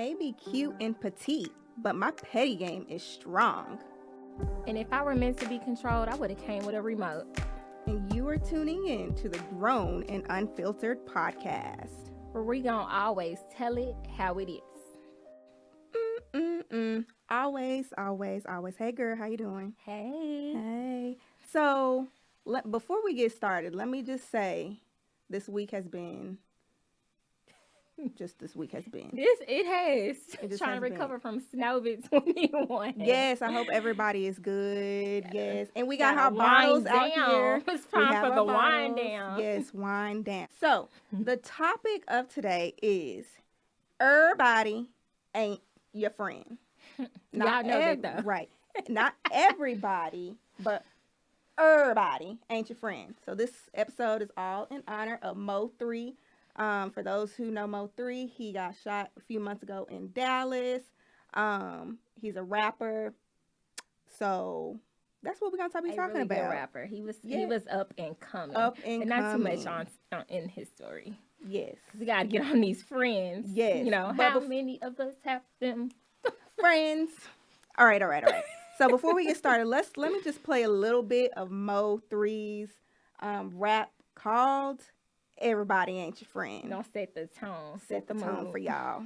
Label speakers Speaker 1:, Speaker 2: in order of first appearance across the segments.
Speaker 1: may be cute and petite, but my petty game is strong.
Speaker 2: And if I were meant to be controlled, I would have came with a remote.
Speaker 1: And you are tuning in to the Grown and Unfiltered podcast,
Speaker 2: where we gonna always tell it how it is.
Speaker 1: Always. Hey, girl, how you doing?
Speaker 2: Hey.
Speaker 1: So, before we get started, let me just say, this week has been.
Speaker 2: It has. Trying to recover from Snowbit 21.
Speaker 1: Yes, I hope everybody is good. Yes. And we got our bottles out here.
Speaker 2: It's time for the wind down.
Speaker 1: Yes, wind down. So, the topic of today is everybody ain't your friend.
Speaker 2: Y'all know that though.
Speaker 1: Right. Not everybody, but everybody ain't your friend. So, this episode is all in honor of Mo 3. For those who know Mo 3, he got shot a few months ago in Dallas. He's a rapper. So that's what we're gonna be talking about.
Speaker 2: Good rapper. He was up and coming.
Speaker 1: And
Speaker 2: not too much on in his story.
Speaker 1: Yes.
Speaker 2: We gotta get on these friends.
Speaker 1: Yes.
Speaker 2: You know, how many of us have them?
Speaker 1: Friends. All right. So before we get started, let me just play a little bit of Mo 3's rap called Everybody Ain't Your Friend.
Speaker 2: Don't set the tone.
Speaker 1: Set the tone for y'all.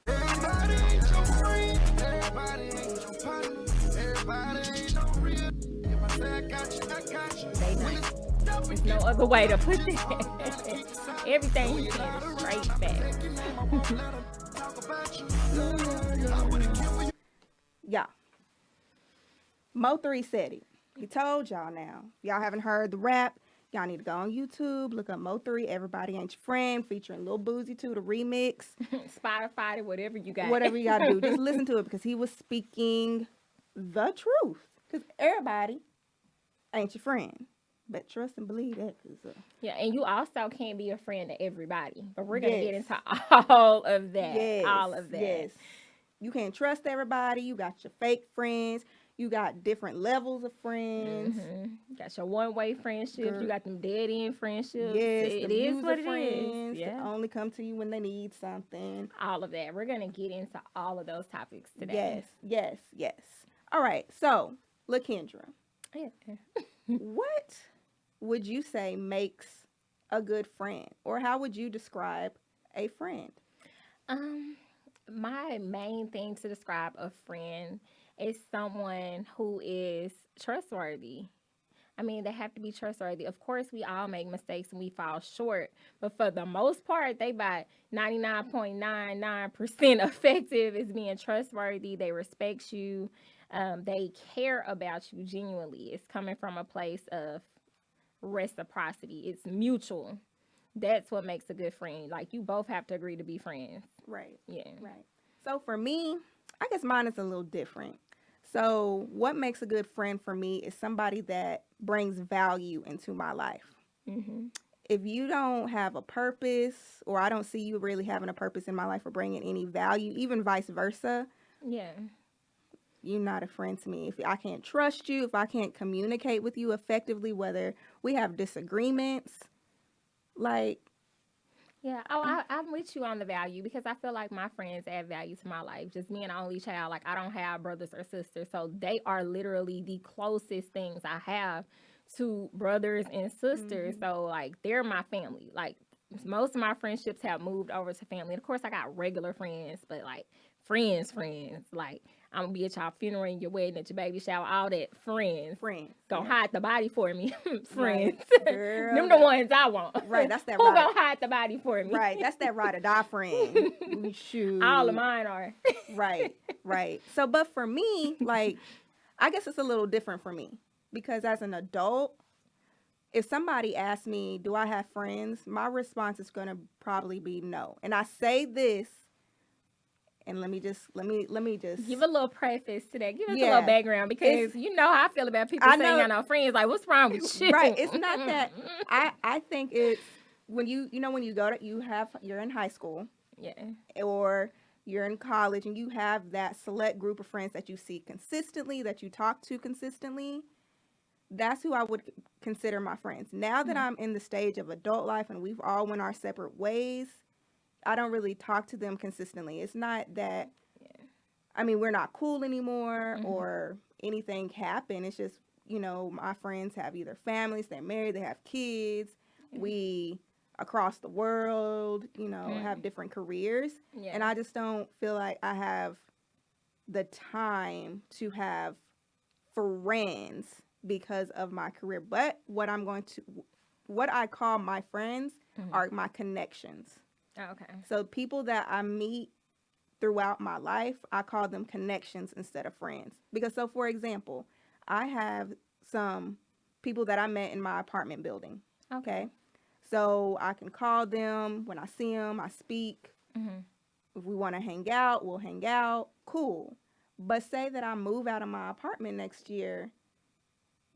Speaker 3: Everybody ain't your friend. Everybody ain't your partner. Everybody ain't no real. If I say I got you, I got you.
Speaker 2: They not. There's no other way to put it. Everything he said is straight facts.
Speaker 1: Yeah. Mo 3 said it. He told y'all now. If y'all haven't heard the rap, y'all need to go on YouTube, look up Mo 3, Everybody Ain't Your Friend, featuring Lil Boozy 2, the remix.
Speaker 2: Spotify, whatever you got.
Speaker 1: Whatever you got to do. Just listen to it because he was speaking the truth. Because everybody ain't your friend. But trust and believe that.
Speaker 2: Yeah, and you also can't be a friend to everybody. But we're going to get into all of that.
Speaker 1: Yes,
Speaker 2: all of that.
Speaker 1: Yes. You can't trust everybody. You got your fake friends. You got different levels of friends.
Speaker 2: Mm-hmm. You got your one-way friendships. Girl. You got them dead-end friendships.
Speaker 1: Yes,
Speaker 2: it is what it is.
Speaker 1: Yeah. That only come to you when they need something.
Speaker 2: All of that. We're going to get into all of those topics today.
Speaker 1: Yes. All right. So, LaKendra.
Speaker 2: Yeah.
Speaker 1: What would you say makes a good friend? Or how would you describe a friend?
Speaker 2: My main thing to describe a friend is someone who is trustworthy. I mean, they have to be trustworthy. Of course, we all make mistakes and we fall short. But for the most part, they about 99.99% effective is being trustworthy. They respect you. They care about you genuinely. It's coming from a place of reciprocity. It's mutual. That's what makes a good friend. Like, you both have to agree to be friends.
Speaker 1: Right.
Speaker 2: Yeah.
Speaker 1: Right. So for me, I guess mine is a little different. So what makes a good friend for me is somebody that brings value into my life.
Speaker 2: Mm-hmm.
Speaker 1: If you don't have a purpose, or I don't see you really having a purpose in my life or bringing any value, even vice versa, you're not a friend to me. If I can't trust you, if I can't communicate with you effectively, whether we have disagreements, like...
Speaker 2: Yeah, I'm with you on the value because I feel like my friends add value to my life. Just me and only child, like I don't have brothers or sisters, so they are literally the closest things I have to brothers and sisters. Mm-hmm. So like they're my family. Like most of my friendships have moved over to family. And of course, I got regular friends, but like friends. Like I'm gonna be at y'all funeral, and your wedding, at your baby shower, all that. Friends. Gonna hide the body for me. Friends. Right.
Speaker 1: Girl,
Speaker 2: them the ones I want.
Speaker 1: Right, that's that.
Speaker 2: Who gonna hide the body for me?
Speaker 1: Right, that's that ride or die friend. Shoot.
Speaker 2: All of mine are.
Speaker 1: Right. So, but for me, like, I guess it's a little different for me because as an adult, if somebody asks me, do I have friends? My response is gonna probably be no. And I say this. And let me just
Speaker 2: give a little preface to that. Give us a little background because you know how I feel about people saying I know friends. Like, what's wrong with you?
Speaker 1: Right. It's not that. I think it's when you're in high school, or you're in college, and you have that select group of friends that you see consistently, that you talk to consistently. That's who I would consider my friends. Now that I'm in the stage of adult life and we've all went our separate ways, I don't really talk to them consistently. It's not that,
Speaker 2: Yeah.
Speaker 1: I mean, we're not cool anymore
Speaker 2: Mhm.
Speaker 1: or anything happened. It's just, you know, my friends have either families, they're married, they have kids.
Speaker 2: Yeah.
Speaker 1: We across the world, you know, have different careers.
Speaker 2: Yeah.
Speaker 1: And I just don't feel like I have the time to have friends because of my career. But what I call my friends are my connections.
Speaker 2: Okay.
Speaker 1: So people that I meet throughout my life, I call them connections instead of friends. Because, so for example, I have some people that I met in my apartment building. Okay. So I can call them when I see them, I speak.
Speaker 2: Mm-hmm.
Speaker 1: If we want to hang out, we'll hang out. Cool. But say that I move out of my apartment next year,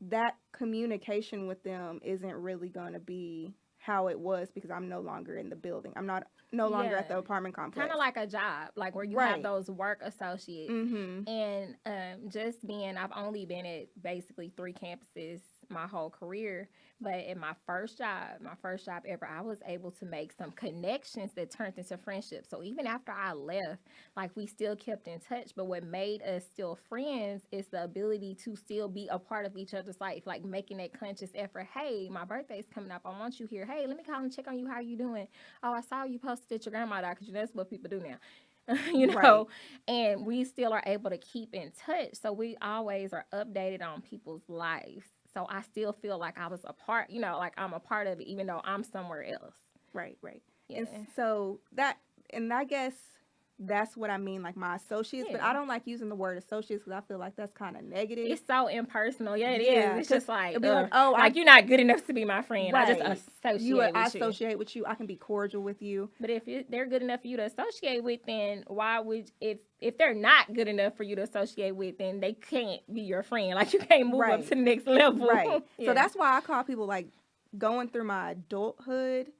Speaker 1: that communication with them isn't really going to be how it was because I'm no longer in the building. I'm no longer at the apartment complex.
Speaker 2: Kind of like a job, like where you have those work associates.
Speaker 1: Mm-hmm.
Speaker 2: And just being, I've only been at basically 3 campuses my whole career. But in my first job ever, I was able to make some connections that turned into friendships. So even after I left, like we still kept in touch. But what made us still friends is the ability to still be a part of each other's life, like making that conscious effort. Hey, my birthday's coming up. I want you here. Hey, let me call and check on you. How you doing? Oh, I saw you posted at your grandma died, because that's what people do now. You know, and we still are able to keep in touch. So we always are updated on people's lives. So I still feel like I was a part, you know, like I'm a part of it, even though I'm somewhere else.
Speaker 1: Right.
Speaker 2: Yeah.
Speaker 1: And so and I guess that's what I mean, like my associates. But I don't like using the word associates because I feel like that's kind of negative.
Speaker 2: It's so impersonal. Yeah, it is. It's just like,
Speaker 1: like,
Speaker 2: you're not good enough to be my friend.
Speaker 1: Right.
Speaker 2: I just associate with you.
Speaker 1: I associate with you. I can be cordial with you.
Speaker 2: But if they're good enough for you to associate with, then why would, if they're not good enough for you to associate with, then they can't be your friend. Like you can't move up to the next level.
Speaker 1: Right. So that's why I call people, like, going through my adulthood,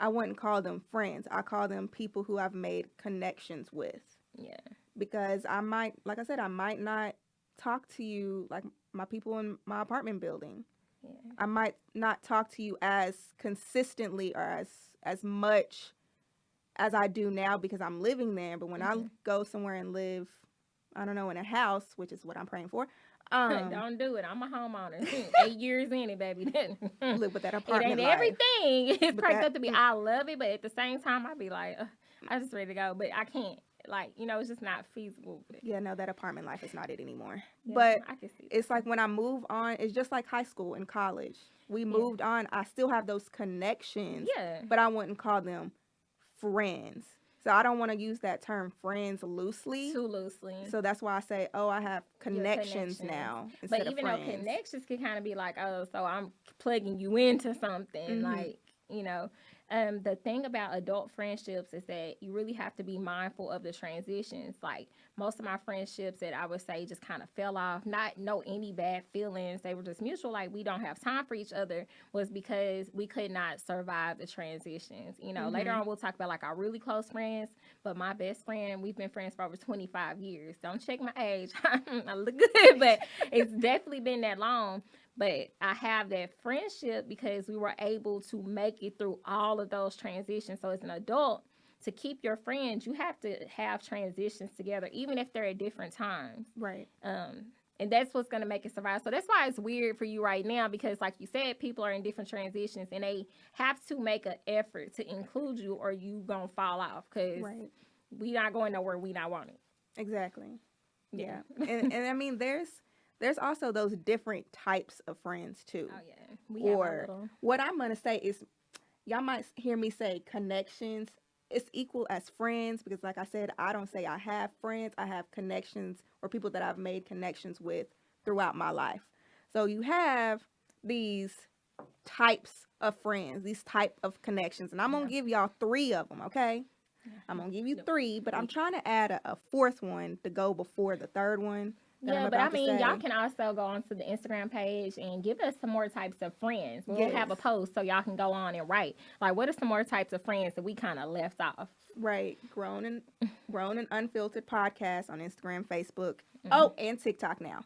Speaker 1: I wouldn't call them friends. I call them people who I've made connections with.
Speaker 2: Yeah.
Speaker 1: Because I might not talk to you like my people in my apartment building. Yeah. I might not talk to you as consistently or as much as I do now because I'm living there. But when I go somewhere and live, I don't know, in a house, which is what I'm praying for.
Speaker 2: Don't do it. I'm a homeowner. 8 years in it, baby.
Speaker 1: Live with that apartment
Speaker 2: It ain't
Speaker 1: life.
Speaker 2: Everything. It's cracked up to be. I love it, but at the same time, I be like, I just ready to go, but I can't. Like, you know, it's just not feasible.
Speaker 1: Yeah, no, that apartment life is not it anymore.
Speaker 2: Yeah,
Speaker 1: but
Speaker 2: I can see
Speaker 1: it's like when I move on, it's just like high school and college. We moved on. I still have those connections.
Speaker 2: Yeah.
Speaker 1: But I wouldn't call them friends. So I don't want to use that term friends loosely.
Speaker 2: Too loosely.
Speaker 1: So that's why I say, I have connections now instead of friends.
Speaker 2: But even though connections can kind of be like, so I'm plugging you into something, like, you know. The thing about adult friendships is that you really have to be mindful of the transitions. Like most of my friendships that I would say just kind of fell off, no any bad feelings. They were just mutual. Like we don't have time for each other was because we could not survive the transitions. You know, later on we'll talk about like our really close friends, but my best friend, we've been friends for over 25 years. Don't check my age. I look good, but it's definitely been that long. But I have that friendship because we were able to make it through all of those transitions. So as an adult, to keep your friends, you have to have transitions together, even if they're at different times.
Speaker 1: Right.
Speaker 2: And that's what's going to make it survive. So that's why it's weird for you right now because, like you said, people are in different transitions and they have to make an effort to include you or you going to fall off because we not going nowhere we not wanted.
Speaker 1: Exactly. Yeah. and I mean, there's also those different types of friends too.
Speaker 2: Oh yeah.
Speaker 1: What I'm gonna say is, y'all might hear me say connections. It's equal as friends because, like I said, I don't say I have friends. I have connections or people that I've made connections with throughout my life. So you have these types of friends, these type of connections, and I'm gonna give y'all 3 of them. Okay. I'm gonna give you 3, but I'm trying to add a 4th one to go before the 3rd one. that I'm
Speaker 2: Yeah, but I
Speaker 1: about to
Speaker 2: mean, y'all
Speaker 1: say.
Speaker 2: can also go onto the Instagram page and give us some more types of friends. We'll have a
Speaker 1: Yes.
Speaker 2: post so y'all can go on and write. Like, what are some more types of friends that we kind of left off?
Speaker 1: Right. Grown and Unfiltered podcast on Instagram, Facebook. Oh, and TikTok now.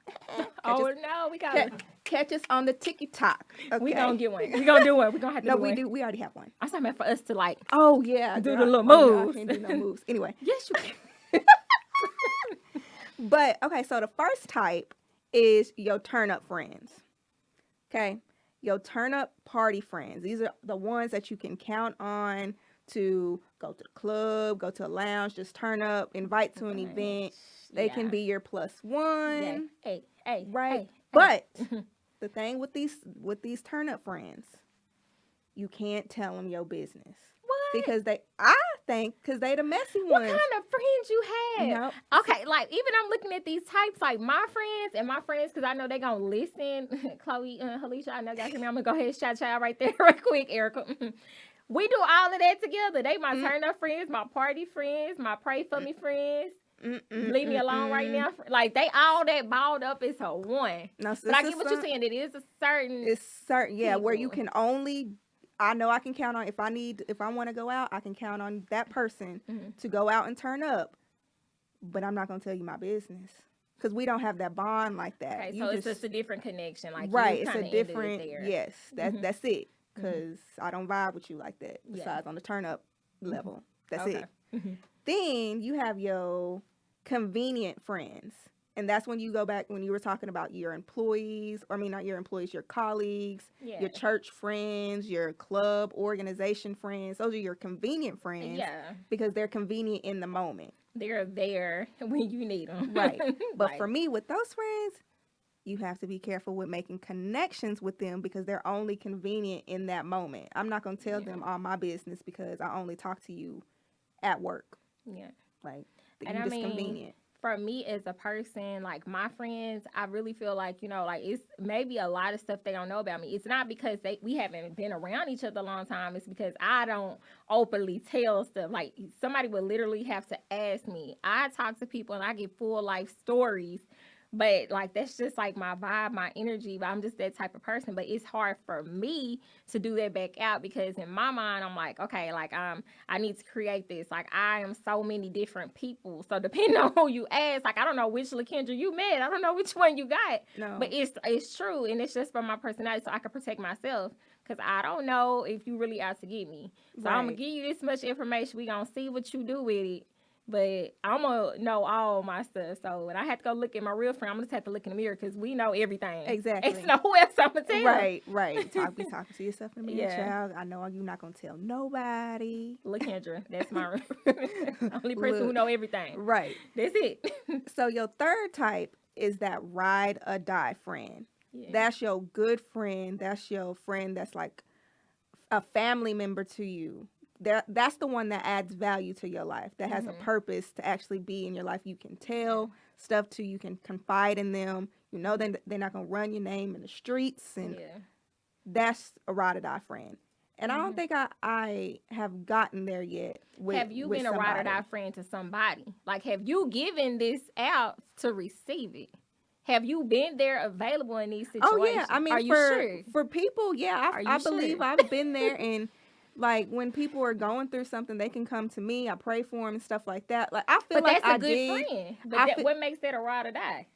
Speaker 2: Oh, no, we got
Speaker 1: Catch us on the TikTok. Okay.
Speaker 2: We gonna get one. We gonna do one. We gonna have to
Speaker 1: No,
Speaker 2: do
Speaker 1: we
Speaker 2: one.
Speaker 1: do. We already have one.
Speaker 2: I'm talking about for us to like.
Speaker 1: Oh yeah.
Speaker 2: Do
Speaker 1: girl.
Speaker 2: the little
Speaker 1: Oh, yeah, I
Speaker 2: moves.
Speaker 1: can't do no moves. Anyway.
Speaker 2: Yes, you can.
Speaker 1: But okay, so the first type is your turn up friends. Okay. Your turn up party friends. These are the ones that you can count on to go to the club, go to a lounge, just turn up, invite to an event. They can be your plus one.
Speaker 2: Yeah. Hey,
Speaker 1: right?
Speaker 2: hey,
Speaker 1: But the thing with these turn up friends, you can't tell them your business.
Speaker 2: What?
Speaker 1: Because I think they the messy
Speaker 2: What
Speaker 1: ones.
Speaker 2: kind of friends you have?
Speaker 1: Nope.
Speaker 2: Okay, like even I'm looking at these types, like my friends, because I know they gonna listen. Chloe, Halisha, I know y'all hear me. I'm gonna go ahead and shout y'all right there, right quick, Erica. We do all of that together. They my turn up friends, my party friends, my pray for me friends. Leave me alone right now. Like they all that balled up is a one.
Speaker 1: No,
Speaker 2: But I get what you're saying. It is a certain.
Speaker 1: It's certain, yeah, where you
Speaker 2: people.
Speaker 1: can only. I know I can count on if I want to go out, I can count on that person to go out and turn up. But I'm not gonna tell you my business because we don't have that bond like that.
Speaker 2: Okay,
Speaker 1: You
Speaker 2: so it's just a different connection. Like
Speaker 1: right,
Speaker 2: you
Speaker 1: it's a
Speaker 2: kinda
Speaker 1: different.
Speaker 2: ended it there.
Speaker 1: Yes, that's it. Because I don't vibe with you like that.
Speaker 2: Yeah.
Speaker 1: Besides on the turn up level, that's
Speaker 2: Okay.
Speaker 1: it. Then you have your convenient friends. And that's when you go back when you were talking about your employees, or I mean, not your employees, your colleagues,
Speaker 2: Yeah.
Speaker 1: your church friends, your club organization friends. Those are your convenient friends
Speaker 2: Yeah.
Speaker 1: because they're convenient in the moment.
Speaker 2: They're there when you need them.
Speaker 1: Right. But for me, with those friends, you have to be careful with making connections with them because they're only convenient in that moment. I'm not going to tell them all my business because I only talk to you at work.
Speaker 2: Yeah.
Speaker 1: Like,
Speaker 2: And
Speaker 1: you're
Speaker 2: I
Speaker 1: just
Speaker 2: mean,
Speaker 1: convenient.
Speaker 2: for me as a person, like my friends, I really feel like, like it's maybe a lot of stuff they don't know about me. It's not because we haven't been around each other a long time. It's because I don't openly tell stuff. Like somebody would literally have to ask me. I talk to people and I get full life stories. But like that's just like my vibe, my energy. But I'm just that type of person. But it's hard for me to do that back out because in my mind I'm like, okay, like I need to create this. Like I am so many different people. So depending on who you ask, like I don't know which LaKendra you met. I don't know which one you got.
Speaker 1: No.
Speaker 2: But it's true, and it's just for my personality, so I can protect myself. Because I don't know if you really out to get me. So I'm gonna give you this much information. We gonna see what you do with it. But I'm going to know all my stuff. So when I have to go look at my real friend, I'm going to have to look in the mirror because we know everything.
Speaker 1: Exactly.
Speaker 2: It's no else I'm going to tell.
Speaker 1: Right. Be talking to yourself in the mirror,
Speaker 2: Yeah.
Speaker 1: child. I know you're not going to tell nobody.
Speaker 2: LaKendra, that's my only person who know everything.
Speaker 1: Right.
Speaker 2: That's it.
Speaker 1: So your third type is that ride or die friend.
Speaker 2: Yeah.
Speaker 1: That's your good friend. That's your friend that's like a family member to you. That's the one that adds value to your life, that has a purpose to actually be in your life. You can tell stuff to, you can confide in them. You know they're not going to run your name in the streets. And that's a ride or die friend. And I don't think I have gotten there yet.
Speaker 2: Have you been a ride or die friend to somebody? Like, have you given this out to receive it? Have you been there available in these situations?
Speaker 1: Oh, yeah. I mean,
Speaker 2: are you sure?
Speaker 1: For people, yeah. I believe I've been there. And, like, when people are going through something, they can come to me. I pray for them and stuff like that. Like, I feel like
Speaker 2: that's
Speaker 1: I
Speaker 2: a good
Speaker 1: did.
Speaker 2: friend. But what makes that a ride or die?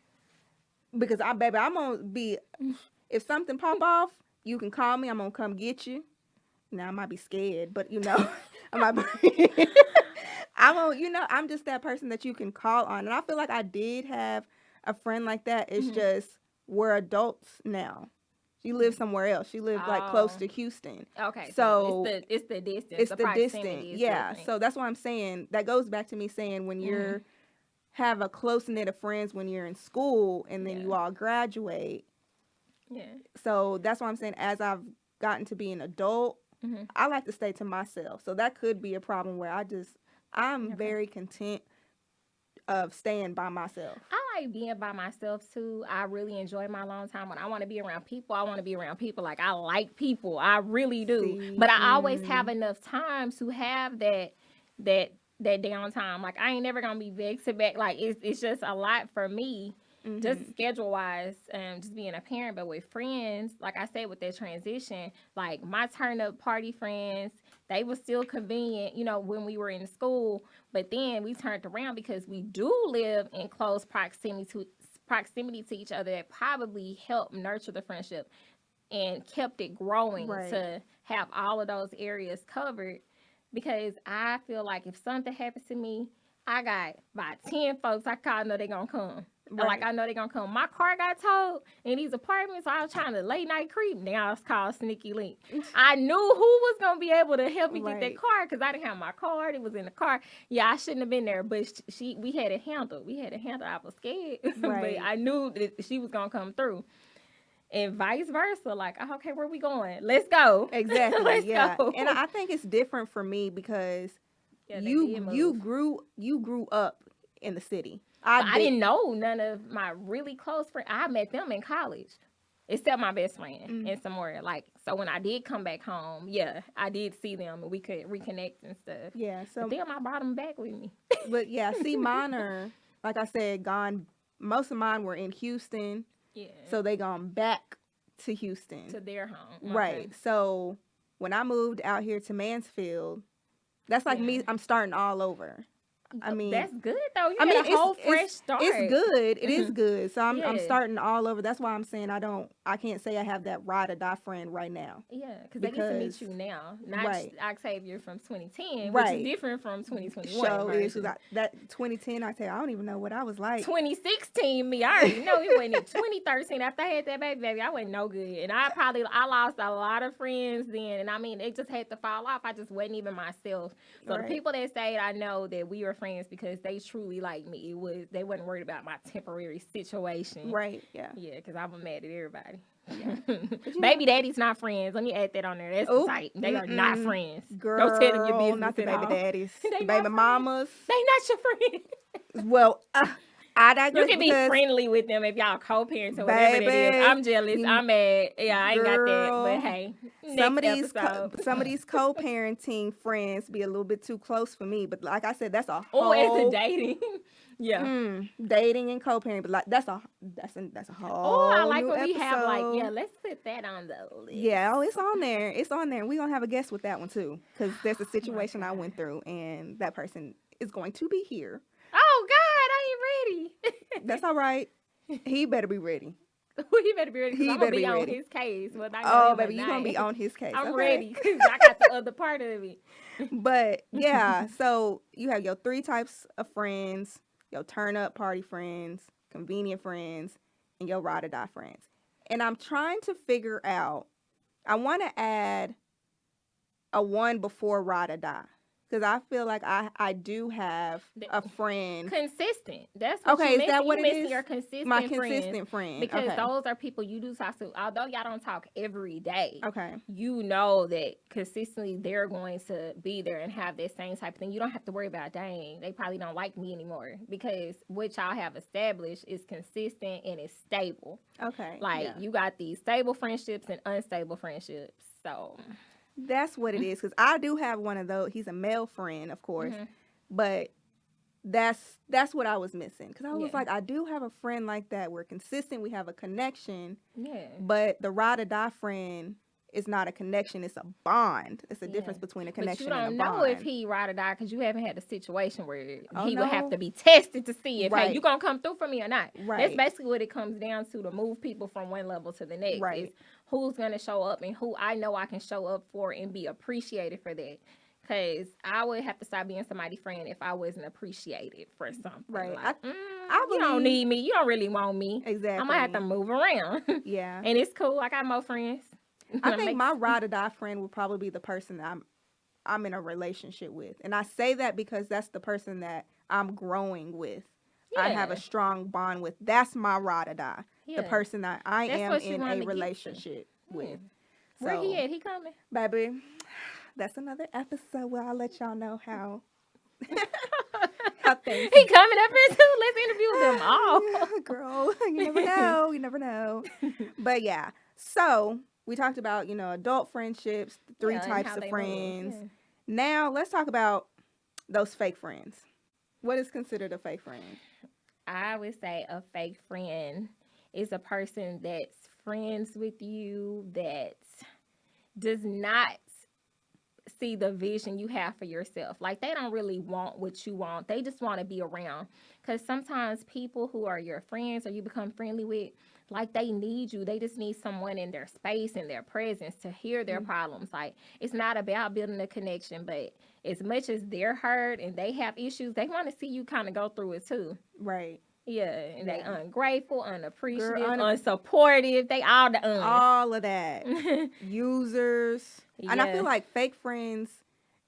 Speaker 1: Because, I'm going to be, if something pop off, you can call me. I'm going to come get you. Now, I might be scared, but, I might be, I'm just that person that you can call on. And I feel like I did have a friend like that. It's just, we're adults now. She lives somewhere else. She lives like close to Houston.
Speaker 2: Okay.
Speaker 1: So
Speaker 2: it's the distance.
Speaker 1: It's the distance.
Speaker 2: Proximity
Speaker 1: Yeah.
Speaker 2: different.
Speaker 1: So that's what I'm saying. That goes back to me saying when you're have a close knit of friends when you're in school and then you all graduate. Yeah. So that's why I'm saying as I've gotten to be an adult, I like to stay to myself. So that could be a problem where I'm very content of staying by myself.
Speaker 2: I like being by myself too. I really enjoy my alone time. When I want to be around people, I want to be around people. Like I like people. I really do.
Speaker 1: See?
Speaker 2: But I always have enough time to have that downtime. Like I ain't never gonna be back to back. Like it's just a lot for me just schedule-wise, just being a parent. But with friends, like I said, with that transition, like my turn-up party friends, they were still convenient, when we were in school. But then we turned around because we do live in close proximity to each other. That probably helped nurture the friendship and kept it growing to have all of those areas covered. Because I feel like if something happens to me, I got about 10 folks I know they're going to come.
Speaker 1: Right.
Speaker 2: Like, I know they're going to come. My car got towed in these apartments. So I was trying to late night creep. Now it's called Sneaky Link. I knew who was going to be able to help me get that car because I didn't have my card. It was in the car. Yeah, I shouldn't have been there, but we had it handled. I was scared, but I knew that she was going to come through. And vice versa. Like, okay, where we going? Let's go.
Speaker 1: Exactly.
Speaker 2: Let's go.
Speaker 1: And I think it's different for me because you grew up in the city. I
Speaker 2: didn't know none of my really close friends. I met them in college, except my best friend and some more. Like, so when I did come back home, I did see them and we could reconnect and stuff.
Speaker 1: Yeah. So
Speaker 2: but then I brought them back with me.
Speaker 1: But see, mine are, like I said, gone. Most of mine were in Houston. Yeah. So they gone back to Houston.
Speaker 2: To their home. Okay.
Speaker 1: Right. So when I moved out here to Mansfield, that's like me. I'm starting all over. I mean,
Speaker 2: that's good though. You had a whole fresh start.
Speaker 1: It's good. It is good. So I'm starting all over. That's why I'm saying I can't say I have that ride or die friend right now.
Speaker 2: Yeah, because they get to meet you now, not Octavia from 2010,
Speaker 1: right?
Speaker 2: Which is different from 2021.
Speaker 1: So is that 2010. I don't even know what I was like.
Speaker 2: 2016, me, I already know it wasn't. 2013, after I had that baby, I wasn't no good, and I lost a lot of friends then, and I mean, it just had to fall off. I just wasn't even myself. So the people that stayed, I know that we were friends because they truly liked me. They wasn't worried about my temporary situation.
Speaker 1: Right. Yeah.
Speaker 2: Yeah, because I was mad at everybody. Yeah. Baby daddies not friends. Let me add that on there. That's tight. They are not friends.
Speaker 1: Girl,
Speaker 2: don't tell them your business.
Speaker 1: Not the baby daddies.
Speaker 2: Baby
Speaker 1: mamas.
Speaker 2: They not your friends.
Speaker 1: Well, I digress.
Speaker 2: You can be friendly with them if y'all co-parents or whatever it is. I'm jealous. I'm mad. Yeah, I ain't got that. But hey,
Speaker 1: some of these co-parenting friends be a little bit too close for me. But like I said, that's a whole.
Speaker 2: It's a dating. Yeah.
Speaker 1: Dating and co-parenting, but like that's a whole.
Speaker 2: Oh, I like
Speaker 1: when
Speaker 2: we have let's put that on the list.
Speaker 1: Yeah, it's on there. It's on there. We're gonna have a guest with that one too, because there's a situation I went through, and that person is going to be here.
Speaker 2: Oh God, I ain't ready.
Speaker 1: That's all right. He better be ready.
Speaker 2: He better be ready. He better be on his case.
Speaker 1: Baby, you gonna be on his case.
Speaker 2: I'm ready because I got the other part of it.
Speaker 1: But yeah, so you have your 3 types of friends: your turn up party friends, convenient friends, and your ride or die friends. And I'm trying to figure out. I want to add a one before ride or die. Because I feel like I do have a friend.
Speaker 2: Consistent. That's what
Speaker 1: okay,
Speaker 2: you're
Speaker 1: is that what it is?
Speaker 2: Your consistent
Speaker 1: My consistent friend.
Speaker 2: Because those are people you do talk to. Although y'all don't talk every day.
Speaker 1: Okay.
Speaker 2: You know that consistently they're going to be there and have that same type of thing. You don't have to worry about, dang, they probably don't like me anymore. Because what y'all have established is consistent and it's stable.
Speaker 1: Okay.
Speaker 2: Like, you got these stable friendships and unstable friendships. So...
Speaker 1: That's what it is, because I do have one of those. He's a male friend, of course, but that's what I was missing. Because I was like, I do have a friend like that. We're consistent. We have a connection. Yeah. But the ride or die friend is not a connection. It's a bond. It's a difference between a connection and a bond.
Speaker 2: But you don't know if he ride or die because you haven't had a situation where he would have to be tested to see if, hey, you going to come through for me or not. Right. That's basically what it comes down to move people from one level to the next. Right. Is who's going to show up and who I know I can show up for and be appreciated for that. Because I would have to stop being somebody's friend if I wasn't appreciated for something. Right. Like, you don't need me. You don't really want me. Exactly. I'm going to have to move around. Yeah. And it's cool. I got more friends.
Speaker 1: I think my ride or die friend would probably be the person that I'm in a relationship with. And I say that because that's the person that I'm growing with. Yeah. I have a strong bond with. That's my ride or die. Yeah. The person that I am in a relationship with. So,
Speaker 2: where he at? He coming?
Speaker 1: Baby, that's another episode where I'll let y'all know how things.
Speaker 2: He coming up here too. Let's interview them all.
Speaker 1: Yeah, girl, you never know. You never know. But yeah, so we talked about, adult friendships, 3 types of friends. Yeah. Now let's talk about those fake friends. What is considered a fake friend?
Speaker 2: I would say a fake friend is a person that's friends with you that does not see the vision you have for yourself. Like, they don't really want what you want. They just want to be around. Because sometimes people who are your friends or you become friendly with, like, they need you. They just need someone in their space and their presence to hear their problems. Like, it's not about building a connection, but as much as they're hurt and they have issues, they want to see you kind of go through it too.
Speaker 1: Right.
Speaker 2: Yeah, and they
Speaker 1: Yeah.
Speaker 2: ungrateful, unappreciative,
Speaker 1: Girl,
Speaker 2: unsupportive. They all the uns.
Speaker 1: All of that. Users. And I
Speaker 2: Yeah.
Speaker 1: feel like fake friends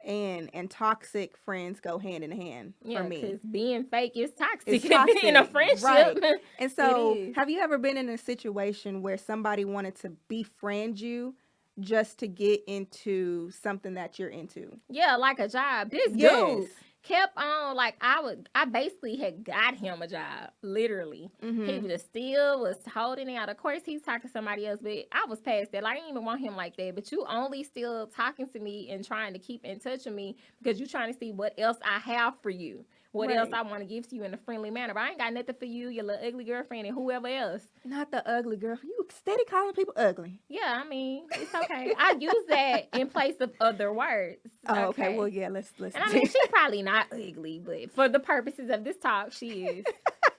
Speaker 1: and toxic friends go hand in hand
Speaker 2: Yeah,
Speaker 1: for me.
Speaker 2: because being fake is toxic.
Speaker 1: It's toxic,
Speaker 2: In a friendship.
Speaker 1: right. And so,
Speaker 2: is.
Speaker 1: have you ever been in a situation where somebody wanted to befriend you just to get into something that you're into?
Speaker 2: Yeah, like a job. This
Speaker 1: Yes.
Speaker 2: dude kept on, like, I basically had got him a job, literally.
Speaker 1: Mhm.
Speaker 2: He was still was holding out. Of course, he's talking to somebody else, but I was past that. Like, I didn't even want him like that. But you only still talking to me and trying to keep in touch with me because you trying to see what else I have for you. What else
Speaker 1: Right.
Speaker 2: I want to give to you in a friendly manner. But I ain't got nothing for you, your little ugly girlfriend, and whoever else.
Speaker 1: Not the ugly girl. You steady calling people ugly.
Speaker 2: Yeah, I mean, it's okay. I use that in place of other words.
Speaker 1: Oh, okay. Well, yeah. Let's.
Speaker 2: And I mean, she's probably not ugly, but for the purposes of this talk, she is.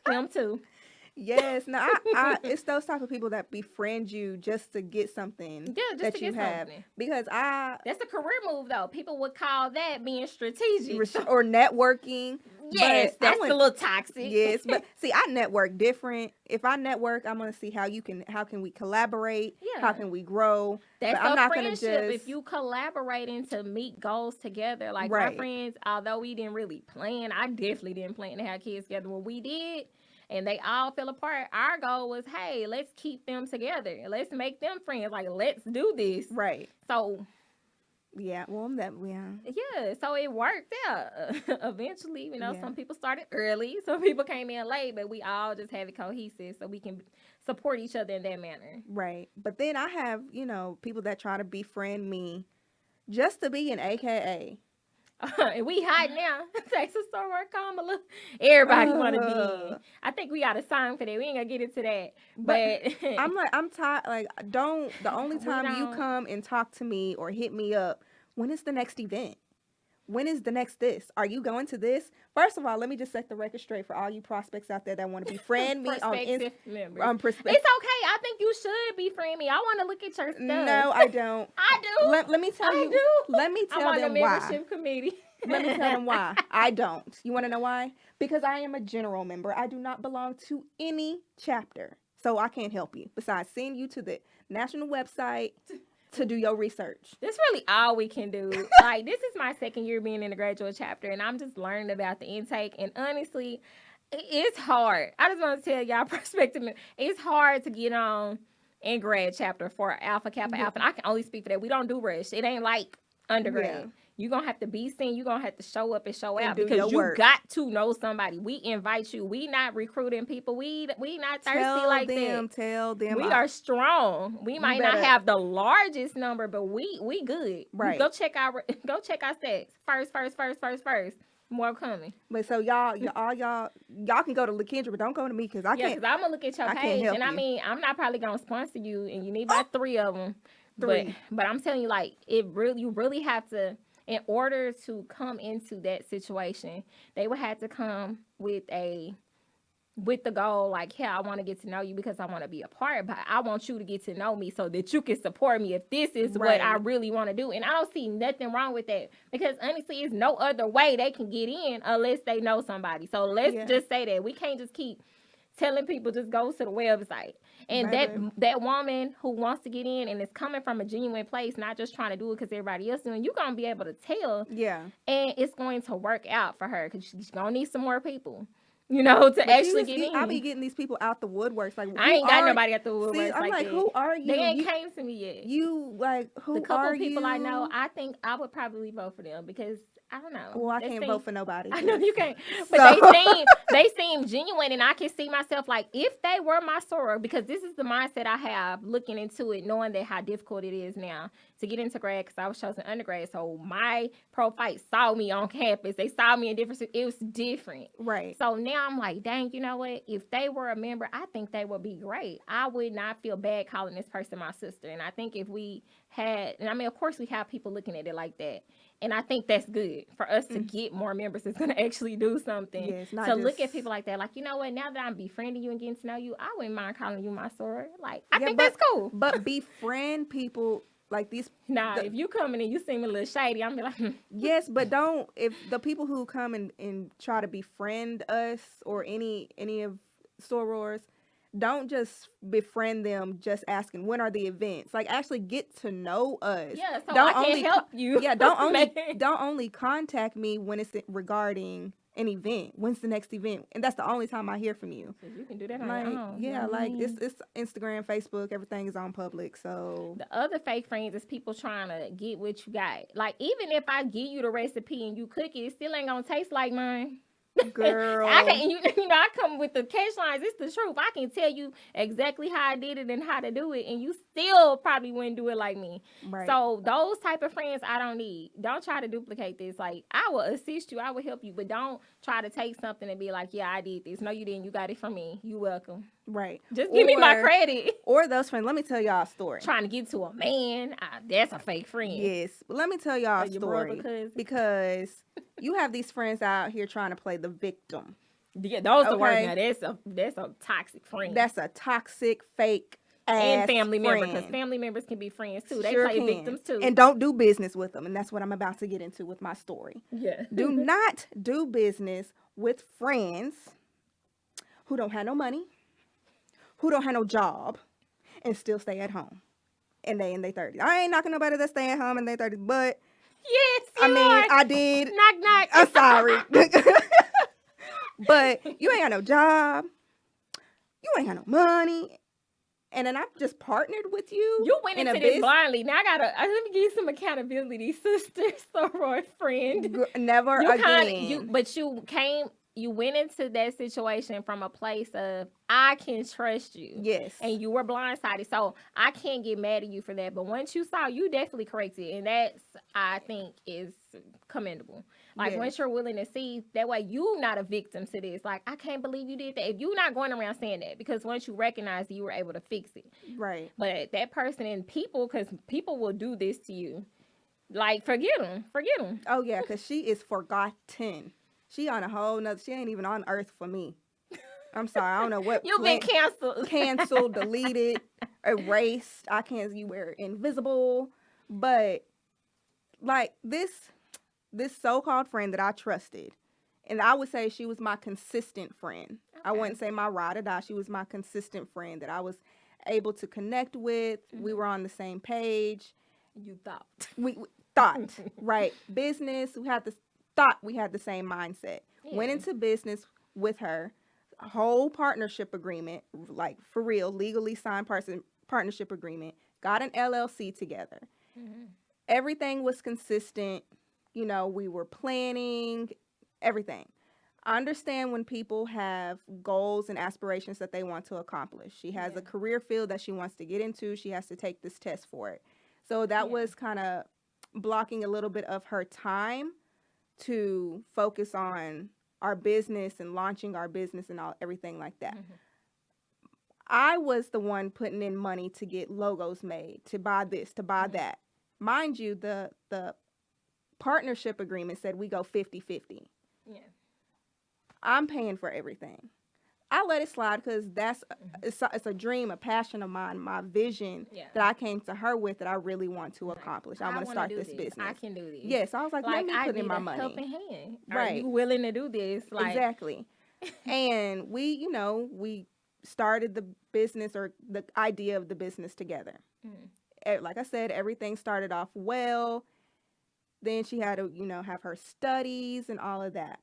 Speaker 2: Him too.
Speaker 1: Yes. No. It's those type of people that befriend you just to get something
Speaker 2: Yeah, just
Speaker 1: that
Speaker 2: to
Speaker 1: you
Speaker 2: get
Speaker 1: have.
Speaker 2: something.
Speaker 1: Because
Speaker 2: That's a career move, though. People would call that being strategic.
Speaker 1: or networking.
Speaker 2: Yes,
Speaker 1: but I
Speaker 2: that's
Speaker 1: went-
Speaker 2: a little toxic.
Speaker 1: Yes, but see, I network different. If I network, I'm gonna see how can we collaborate?
Speaker 2: Yeah.
Speaker 1: How can we grow?
Speaker 2: That's
Speaker 1: But I'm
Speaker 2: a
Speaker 1: not gonna
Speaker 2: friendship.
Speaker 1: just
Speaker 2: If you collaborating to meet goals together, like my
Speaker 1: Right.
Speaker 2: friends, although we didn't really plan, I definitely didn't plan to have kids together. When we did, and they all fell apart, our goal was, hey, let's keep them together. Let's make them friends. Like, let's do this.
Speaker 1: right.
Speaker 2: So,
Speaker 1: Yeah. Well, yeah.
Speaker 2: yeah, so it worked out. Eventually,
Speaker 1: Yeah.
Speaker 2: some people started early, some people came in late, but we all just have it cohesive so we can support each other in that manner.
Speaker 1: Right. But then I have people that try to befriend me just to be an AKA.
Speaker 2: And we hot now. Texas store work look. Everybody want to be in. I think we got a song for that. We ain't gonna get into that. But
Speaker 1: I'm tired. Like, the only
Speaker 2: We
Speaker 1: time you
Speaker 2: don't-
Speaker 1: come and talk to me or hit me up, when is the next event? When is the next this? Are you going to this? First of all, let me just set the record straight for all you prospects out there that want to befriend me on
Speaker 2: prospective members.
Speaker 1: perspective.
Speaker 2: It's okay. I think you should befriend me. I want to look at your stuff.
Speaker 1: No, I don't.
Speaker 2: I do.
Speaker 1: Let me tell
Speaker 2: I
Speaker 1: you.
Speaker 2: do.
Speaker 1: Let me
Speaker 2: I'm
Speaker 1: tell
Speaker 2: on the
Speaker 1: them why.
Speaker 2: membership committee.
Speaker 1: Let me tell them why. I don't. You want to know why? Because I am a general member. I do not belong to any chapter. So I can't help you. Besides send you to the national website to do your research.
Speaker 2: That's really all we can do. Like, this is my second year being in the graduate chapter, and I'm just learning about the intake. And honestly, it's hard. I just want to tell y'all, prospective, it's hard to get on in grad chapter for Alpha Kappa Alpha. And I can only speak for that. We don't do rush. It ain't like undergrad.
Speaker 1: Yeah.
Speaker 2: You're going to have to be seen. You're going to have to show up and show
Speaker 1: And
Speaker 2: out
Speaker 1: do
Speaker 2: because
Speaker 1: your
Speaker 2: you
Speaker 1: work.
Speaker 2: got to know somebody. We invite you. We not recruiting people. We not thirsty
Speaker 1: Tell
Speaker 2: like
Speaker 1: them.
Speaker 2: that.
Speaker 1: Tell them.
Speaker 2: We are strong. We might not
Speaker 1: better-
Speaker 2: have the largest number, but we good.
Speaker 1: Right.
Speaker 2: Go check our stats. First. More coming.
Speaker 1: But so y'all can go to LaKendra, but don't go to me because I
Speaker 2: Yeah,
Speaker 1: can't.
Speaker 2: because I'm gonna look at your
Speaker 1: I can't
Speaker 2: page,
Speaker 1: help
Speaker 2: and I
Speaker 1: you.
Speaker 2: mean, I'm not probably gonna sponsor you, and you need about 3 of them.
Speaker 1: Three.
Speaker 2: But I'm telling you, like, you really have to, in order to come into that situation, they would have to come with the goal, like, yeah, I want to get to know you because I want to be a part, but I want you to get to know me so that you can support me if this is what I
Speaker 1: Right.
Speaker 2: really want to do. And I don't see nothing wrong with that because honestly, it's no other way they can get in unless they know somebody. So let's
Speaker 1: Yeah.
Speaker 2: just say that. We can't just keep telling people just go to the website. And
Speaker 1: Baby.
Speaker 2: that woman who wants to get in and is coming from a genuine place, not just trying to do it because everybody else doing, you're going to be able to tell,
Speaker 1: Yeah.
Speaker 2: and it's going to work out for her because she's going to need some more people. to actually get in.
Speaker 1: I be getting these people out the woodworks. Like,
Speaker 2: I ain't got nobody at the woodworks
Speaker 1: See, I'm
Speaker 2: like
Speaker 1: like,
Speaker 2: that.
Speaker 1: who are you?
Speaker 2: They ain't
Speaker 1: you,
Speaker 2: came to me yet.
Speaker 1: you like who
Speaker 2: The couple
Speaker 1: are
Speaker 2: of people
Speaker 1: you?
Speaker 2: I know, I think I would probably vote for them because I don't know.
Speaker 1: Well, I can't vote for nobody.
Speaker 2: I know you can't, but
Speaker 1: So-
Speaker 2: they seem genuine, and I can see myself like if they were my soror, because this is the mindset I have looking into it, knowing that how difficult it is now to get into grad because I was chosen undergrad. So my pro fight saw me on campus. They saw me in different. It was different.
Speaker 1: Right.
Speaker 2: So now I'm like, dang, you know what? If they were a member, I think they would be great. I would not feel bad calling this person my sister. And I think if we had, and I mean, of course, we have people looking at it like that. And I think that's good for us to get more members. It's going to actually do something.
Speaker 1: Yeah, it's not
Speaker 2: to look
Speaker 1: just-
Speaker 2: at people like that. Like, you know what? Now that I'm befriending you and getting to know you, I wouldn't mind calling you my soror. Like, I think that's cool.
Speaker 1: But befriend people like these.
Speaker 2: Nah, if you coming and you seem a little shady, I'm be like,
Speaker 1: Yes, but don't, if the people who come and try to befriend us or any of sorors, don't just befriend them just asking when are the events. Like, actually get to know us.
Speaker 2: yeah, so
Speaker 1: Don't
Speaker 2: I can
Speaker 1: only
Speaker 2: help you.
Speaker 1: Yeah, don't
Speaker 2: Man.
Speaker 1: only contact me when it's regarding an event. When's the next event? And that's the only time I hear from you.
Speaker 2: You can do that on
Speaker 1: Like,
Speaker 2: your own.
Speaker 1: yeah,
Speaker 2: You know what I
Speaker 1: like
Speaker 2: mean?
Speaker 1: it's Instagram, Facebook, everything is on public. So
Speaker 2: The other fake friends is people trying to get what you got. Like, even if I give you the recipe and you cook it, it still ain't gonna taste like mine.
Speaker 1: girl,
Speaker 2: I can, you know, I come with the catchlines. It's the truth. I can tell you exactly how I did it and how to do it, and you still probably wouldn't do it like me.
Speaker 1: right.
Speaker 2: So those type of friends I don't need. Don't try to duplicate this. Like, I will assist you, I will help you, but don't try to take something and be like, yeah, I did this. No, you didn't. You got it from me. You welcome.
Speaker 1: Right.
Speaker 2: Just give me my
Speaker 1: Or-
Speaker 2: credit.
Speaker 1: Or those friends. Let me tell y'all a story.
Speaker 2: Trying to get to a man, that's a fake friend.
Speaker 1: Yes, but let me tell y'all
Speaker 2: Or
Speaker 1: a
Speaker 2: your brother,
Speaker 1: story
Speaker 2: cousin.
Speaker 1: because you have these friends out here trying to play the victim.
Speaker 2: Yeah, those the worst.
Speaker 1: Okay.
Speaker 2: Now that's a toxic friend.
Speaker 1: That's a toxic, fake
Speaker 2: and
Speaker 1: ass
Speaker 2: family member, because
Speaker 1: friend.
Speaker 2: family members can be friends too. They
Speaker 1: Sure
Speaker 2: play
Speaker 1: can.
Speaker 2: victims too.
Speaker 1: And don't do business with them. And that's what I'm about to get into with my story.
Speaker 2: yeah,
Speaker 1: Do not do business with friends who don't have no money, who don't have no job, and still stay at home. And they in their 30s. I ain't knocking nobody that stay at home in their 30s, but
Speaker 2: yes,
Speaker 1: I mean,
Speaker 2: are.
Speaker 1: I did.
Speaker 2: knock knock.
Speaker 1: I'm sorry. But you ain't got no job. You ain't got no money. And then I've just partnered with you.
Speaker 2: You went
Speaker 1: in
Speaker 2: into
Speaker 1: a
Speaker 2: this
Speaker 1: bus-
Speaker 2: blindly. Now let me give you some accountability, sister, soror friend.
Speaker 1: Never
Speaker 2: You
Speaker 1: again.
Speaker 2: but you went into that situation from a place of I can trust you.
Speaker 1: Yes.
Speaker 2: And you were blindsided. So I can't get mad at you for that. But once you saw, you definitely corrected. And that's, I think, is commendable. Like,
Speaker 1: Yes.
Speaker 2: once you're willing to see, that way you not a victim to this. Like, I can't believe you did that. If you're not going around saying that, because once you recognize you were able to fix it.
Speaker 1: Right.
Speaker 2: But that person and people, because people will do this to you. Like, forget them. Forget them.
Speaker 1: Oh, yeah, because she is forgotten. She on a whole nother, she ain't even on earth for me. I'm sorry, I don't know what.
Speaker 2: You've been canceled.
Speaker 1: Canceled, deleted, erased. I can't, you were invisible. But, like, this so-called friend that I trusted, and I would say she was my consistent friend. I
Speaker 2: Okay.
Speaker 1: wouldn't say my ride or die. She was my consistent friend that I was able to connect with. We were on the same page.
Speaker 2: You thought.
Speaker 1: We thought, right? Business, thought we had the same mindset. Went
Speaker 2: Yeah.
Speaker 1: into business with her, a whole partnership agreement, like for real, legally signed partnership agreement, got an LLC together.
Speaker 2: Mhm.
Speaker 1: Everything was consistent. You know, we were planning everything. I understand when people have goals and aspirations that they want to accomplish. She has
Speaker 2: Yeah.
Speaker 1: a career field that she wants to get into. She has to take this test for it. So that
Speaker 2: Yeah.
Speaker 1: was kind of blocking a little bit of her time to focus on our business and launching our business and everything like that.
Speaker 2: Mhm.
Speaker 1: I was the one putting in money to get logos made, to buy this, to buy that. Mind you, the partnership agreement said we go 50-50.
Speaker 2: Yeah.
Speaker 1: I'm paying for everything. I let it slide because it's a dream, a passion of mine, my vision
Speaker 2: Yeah.
Speaker 1: that I came to her with that I really want to accomplish. I want to
Speaker 2: wanna
Speaker 1: start
Speaker 2: do
Speaker 1: this business.
Speaker 2: I can do this.
Speaker 1: Yes, I was like, let me
Speaker 2: I
Speaker 1: put in
Speaker 2: need
Speaker 1: my
Speaker 2: a
Speaker 1: money.
Speaker 2: helping hand. Are
Speaker 1: Right.
Speaker 2: you willing to do this? Like,
Speaker 1: Exactly. And we started the business or the idea of the business together. Like I said, everything started off well. Then she had to, have her studies and all of that.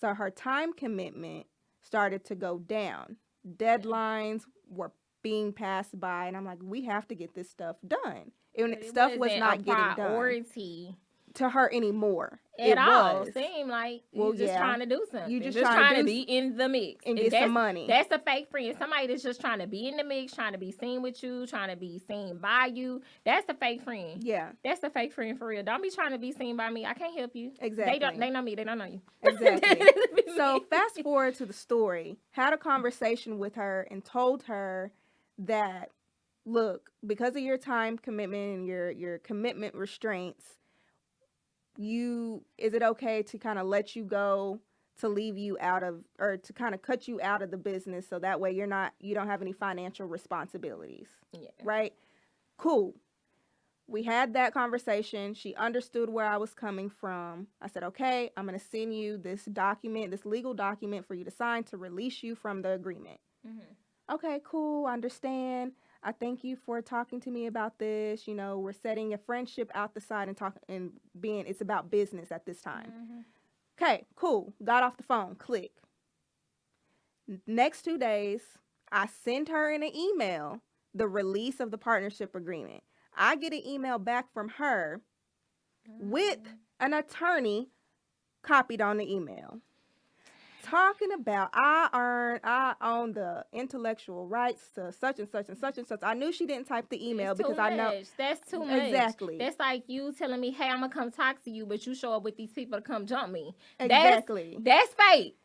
Speaker 1: So her time commitment started to go down. Deadlines were being passed by, and I'm like, we have to get this stuff done. And
Speaker 2: But it
Speaker 1: stuff was
Speaker 2: wasn't
Speaker 1: not
Speaker 2: a
Speaker 1: getting done.
Speaker 2: priority
Speaker 1: to her anymore.
Speaker 2: At all.
Speaker 1: Was.
Speaker 2: Seem like
Speaker 1: Well,
Speaker 2: you just
Speaker 1: yeah.
Speaker 2: trying to do something.
Speaker 1: You
Speaker 2: just
Speaker 1: just
Speaker 2: trying to
Speaker 1: do
Speaker 2: be in the mix.
Speaker 1: and get some money.
Speaker 2: That's a fake friend. Somebody that's just trying to be in the mix, trying to be seen with you, trying to be seen by you. That's a fake friend.
Speaker 1: Yeah.
Speaker 2: That's a fake friend for real. Don't be trying to be seen by me. I can't help you.
Speaker 1: Exactly.
Speaker 2: They know me. They don't know you.
Speaker 1: Exactly. So fast forward to the story. Had a conversation with her and told her that, look, because of your time commitment and your commitment restraints, is it okay to kind of let you go, to leave you out of, or to kind of cut you out of the business so that way you don't have any financial responsibilities.
Speaker 2: Yeah.
Speaker 1: Right? Cool. We had that conversation. She understood where I was coming from. I said, okay, I'm going to send you this document, this legal document for you to sign to release you from the agreement. Mm-hmm. Okay, cool. I understand. I thank you for talking to me about this. You know, we're setting a friendship out the side and it's about business at this time. Mm-hmm. Okay, cool. Got off the phone. Click. Next 2 days, I send her in an email the release of the partnership agreement. I get an email back from her with an attorney copied on the email. Talking about I own the intellectual rights to such and such and such and such. I knew she didn't type the email because I know
Speaker 2: that's too much.
Speaker 1: Exactly.
Speaker 2: That's like you telling me, "Hey, I'm gonna come talk to you," but you show up with these people to come jump me.
Speaker 1: Exactly.
Speaker 2: That's fake.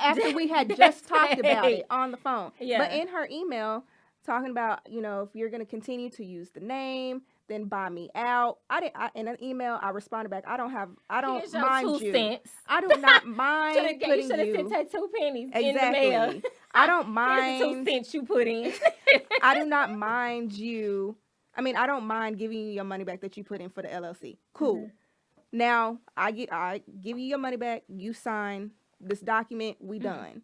Speaker 1: After we had just talked about it on the phone.
Speaker 2: Yeah.
Speaker 1: But in her email, talking about, you know, if you're gonna continue to use the name, then buy me out. In an email, I responded back. I don't mind you.
Speaker 2: Cents.
Speaker 1: I do not mind putting
Speaker 2: you. should have sent her 2 pennies
Speaker 1: exactly.
Speaker 2: in the mail.
Speaker 1: I don't mind.
Speaker 2: Here's the 2 cents you put in.
Speaker 1: I do not mind you. I mean, I don't mind giving you your money back that you put in for the LLC. Cool. Mm-hmm. Now I give you your money back. You sign this document. We done.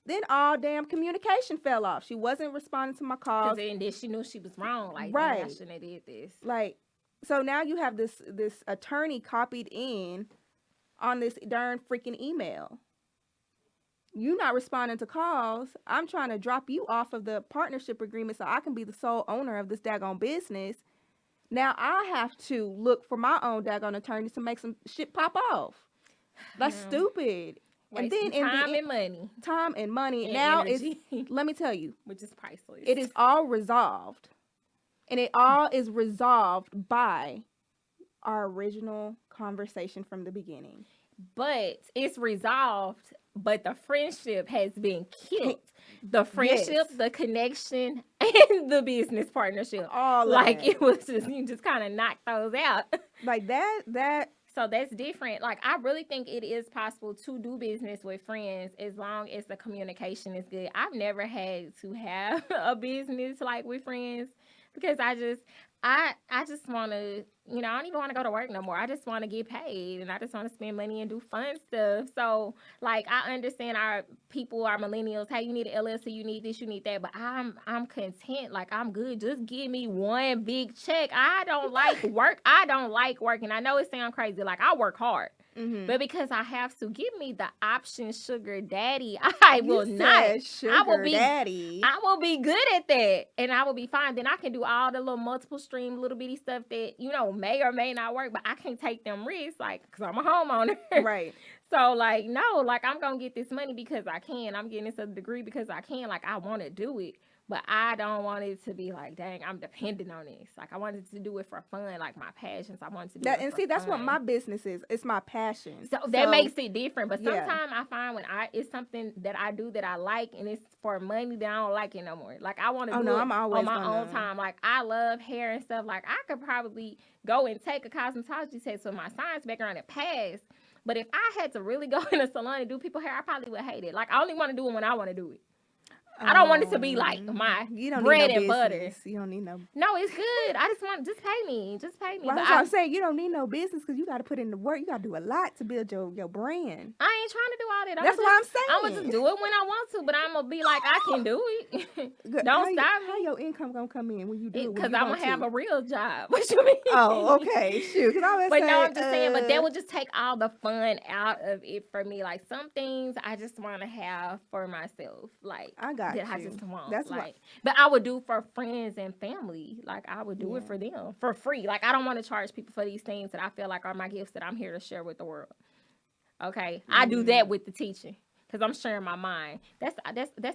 Speaker 1: Then all damn communication fell off. She wasn't responding to my calls.
Speaker 2: And then she knew she was wrong. Like,
Speaker 1: right.
Speaker 2: I shouldn't have did this.
Speaker 1: Like, so now you have this attorney copied in on this darn freaking email. You not responding to calls. I'm trying to drop you off of the partnership agreement so I can be the sole owner of this daggone business. Now I have to look for my own daggone attorney to make some shit pop off. That's stupid.
Speaker 2: And then time and money. And
Speaker 1: now
Speaker 2: energy.
Speaker 1: Let me tell you,
Speaker 2: which is priceless.
Speaker 1: It is all resolved, and it all is resolved by our original conversation from the beginning.
Speaker 2: But it's resolved, but the friendship has been killed. The friendship, the connection, and the business partnership.
Speaker 1: All
Speaker 2: like that. It was just, you just kind of knocked those out.
Speaker 1: Like that.
Speaker 2: So that's different. Like, I really think it is possible to do business with friends as long as the communication is good. I've never had to have a business like with friends because I just want to, you know, I don't even want to go to work no more. I just want to get paid and I just want to spend money and do fun stuff. So, like, I understand our millennials, hey, you need an LLC, you need this, you need that. But I'm content. Like, I'm good. Just give me one big check. I don't like work. I don't like working. I know it sounds crazy. Like, I work hard. Mm-hmm. But because I have to, give me the option sugar daddy. I will not.
Speaker 1: Sugar daddy.
Speaker 2: I will be good at that. And I will be fine. Then I can do all the little multiple stream, little bitty stuff that, you know, may or may not work. But I can't take them risks, like, because I'm a homeowner.
Speaker 1: Right.
Speaker 2: So, like, no, like, I'm going to get this money because I can. I'm getting this degree because I can. Like, I want to do it. But I don't want it to be like, dang, I'm dependent on this. Like, I wanted to do it for fun, like my passions. I wanted to do that.
Speaker 1: And see, that's what my business is. It's my passion.
Speaker 2: So that makes it different. But sometimes I find when it's something that I do that I like and it's for money, then I don't like it no more. Like, I want to do it on my own time. Like, I love hair and stuff. Like, I could probably go and take a cosmetology test with my science background and pass. But if I had to really go in a salon and do people's hair, I probably would hate it. Like, I only want to do it when I want to do it. I don't want it to be like my bread and butter.
Speaker 1: You don't need no.
Speaker 2: No, it's good. I just want, just pay me. Just pay me.
Speaker 1: Well, I'm saying you don't need no business because you got to put in the work. You got to do a lot to build your brand.
Speaker 2: I ain't trying to do all that.
Speaker 1: That's what I'm saying.
Speaker 2: I'm going to just do it when I want to, but I'm going to be like, I can do it. Don't stop me.
Speaker 1: How your income going to come in when you do it?
Speaker 2: Because I'm going to have a real job. What you mean?
Speaker 1: Oh, okay. Shoot.
Speaker 2: But no, I'm just saying, but that would just take all the fun out of it for me. Like, some things I just want to have for myself. Like,
Speaker 1: I got Got
Speaker 2: that I
Speaker 1: you.
Speaker 2: just want.
Speaker 1: That's
Speaker 2: like,
Speaker 1: what-
Speaker 2: but I would do for friends and family. Like, I would do it
Speaker 1: Yeah.
Speaker 2: for them for free. Like, I don't want to charge people for these things that I feel like are my gifts that I'm here to share with the world. Okay, I do that with the teaching because I'm sharing my mind. That's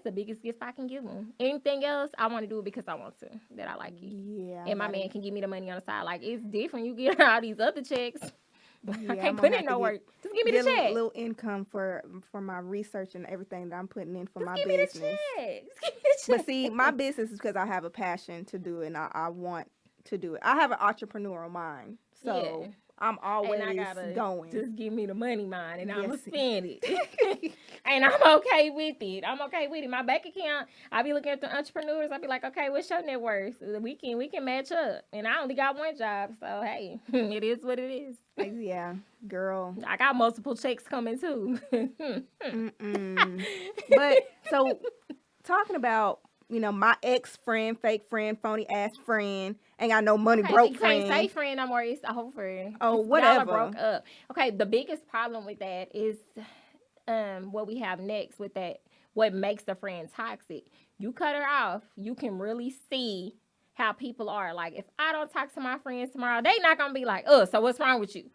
Speaker 2: the biggest gift I can give them. Anything else, I want to do it because I want to. That I like you,
Speaker 1: Yeah.
Speaker 2: and my man can give me the money on the side. Like, it's different. You get all these other checks. I
Speaker 1: I'm
Speaker 2: can't
Speaker 1: gonna
Speaker 2: put
Speaker 1: have
Speaker 2: in
Speaker 1: to
Speaker 2: no
Speaker 1: get-
Speaker 2: work. Just give me
Speaker 1: Get
Speaker 2: the
Speaker 1: a
Speaker 2: check.
Speaker 1: little income for my research and everything that I'm putting in for
Speaker 2: Just
Speaker 1: my
Speaker 2: give me the
Speaker 1: business.
Speaker 2: check. Just give me the check.
Speaker 1: But see, my business is because I have a passion to do it, and I want to do it. I have an entrepreneurial mind, so
Speaker 2: Yeah.
Speaker 1: I'm always
Speaker 2: and I gotta
Speaker 1: going.
Speaker 2: just give me the money, mine, and I'm gonna
Speaker 1: Yes.
Speaker 2: spend it. And I'm okay with it. I'm okay with it. My bank account, I be looking at the entrepreneurs. I be like, okay, what's your net worth? We can match up. And I only got one job, so hey, it is what it is.
Speaker 1: Yeah, girl.
Speaker 2: I got multiple checks coming too.
Speaker 1: Mm-mm. But so talking about, my ex-friend, fake friend, phony ass friend, ain't got no money,
Speaker 2: Okay,
Speaker 1: broke
Speaker 2: you
Speaker 1: friend.
Speaker 2: can't say friend no more. It's the whole friend.
Speaker 1: Oh,
Speaker 2: Y'all are
Speaker 1: whatever.
Speaker 2: broke up. Okay, the biggest problem with that is what we have next with that. What makes the friend toxic? You cut her off, you can really see how people are. Like, if I don't talk to my friends tomorrow, they not gonna be like, so what's wrong with you?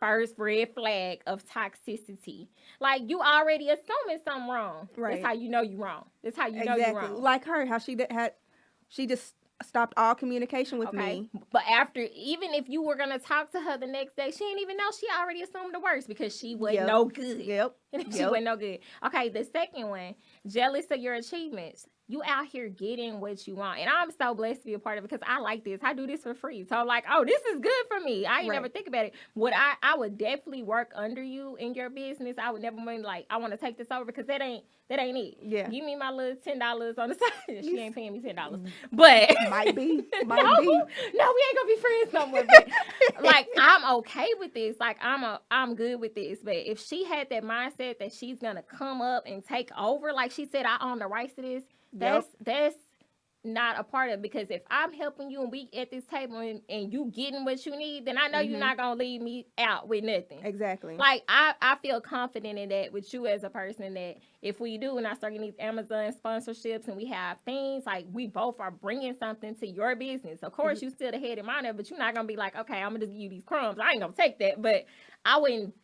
Speaker 2: First red flag of toxicity. Like, you already assuming something wrong.
Speaker 1: Right.
Speaker 2: That's how you know you wrong. That's how you know
Speaker 1: Exactly.
Speaker 2: you wrong.
Speaker 1: Like her, how she just stopped all communication with me.
Speaker 2: But after, even if you were gonna talk to her the next day, she didn't even know. She already assumed the worst because she wasn't
Speaker 1: Yep.
Speaker 2: no good.
Speaker 1: Yep.
Speaker 2: She wasn't no good. Okay, the second one, jealous of your achievements. You out here getting what you want. And I'm so blessed to be a part of it because I like this. I do this for free. So I'm like, oh, this is good for me. I ain't
Speaker 1: Right.
Speaker 2: never think about it. I would definitely work under you in your business. I would never be like, I want to take this over because that ain't it.
Speaker 1: Yeah.
Speaker 2: Give me my little $10 on the side. She
Speaker 1: You-
Speaker 2: ain't paying me $10. But
Speaker 1: Might be.
Speaker 2: no, we ain't gonna be friends no more. But, like, I'm okay with this. Like, I'm good with this. But if she had that mindset that she's gonna come up and take over, like she said, I own the rights to this. That's not a part of it, because if I'm helping you and we at this table and you getting what you need, then I know you're not gonna leave me out with nothing.
Speaker 1: Exactly.
Speaker 2: Like, I feel confident in that with you as a person, that if we do and I start getting these Amazon sponsorships and we have things, like, we both are bringing something to your business. Of course, you still the head and mine, but you're not going to be like, okay, I'm going to just give you these crumbs. I ain't going to take that. But I wouldn't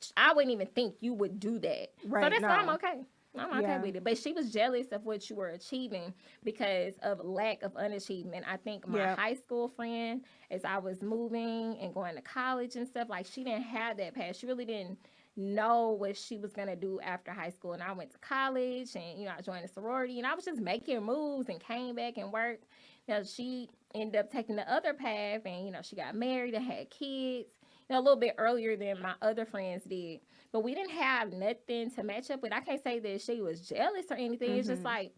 Speaker 2: even think you would do that.
Speaker 1: Right,
Speaker 2: So that's why I'm
Speaker 1: no.
Speaker 2: okay. I'm okay
Speaker 1: Yeah.
Speaker 2: with it. But she was jealous of what you were achieving because of lack of unachievement. I think my high school friend, as I was moving and going to college and stuff, like, she didn't have that past. She really didn't know what she was going to do after high school. And I went to college and, I joined a sorority and I was just making moves and came back and worked. She ended up taking the other path and, she got married and had kids, a little bit earlier than my other friends did. But we didn't have nothing to match up with. I can't say that she was jealous or anything. It's just like,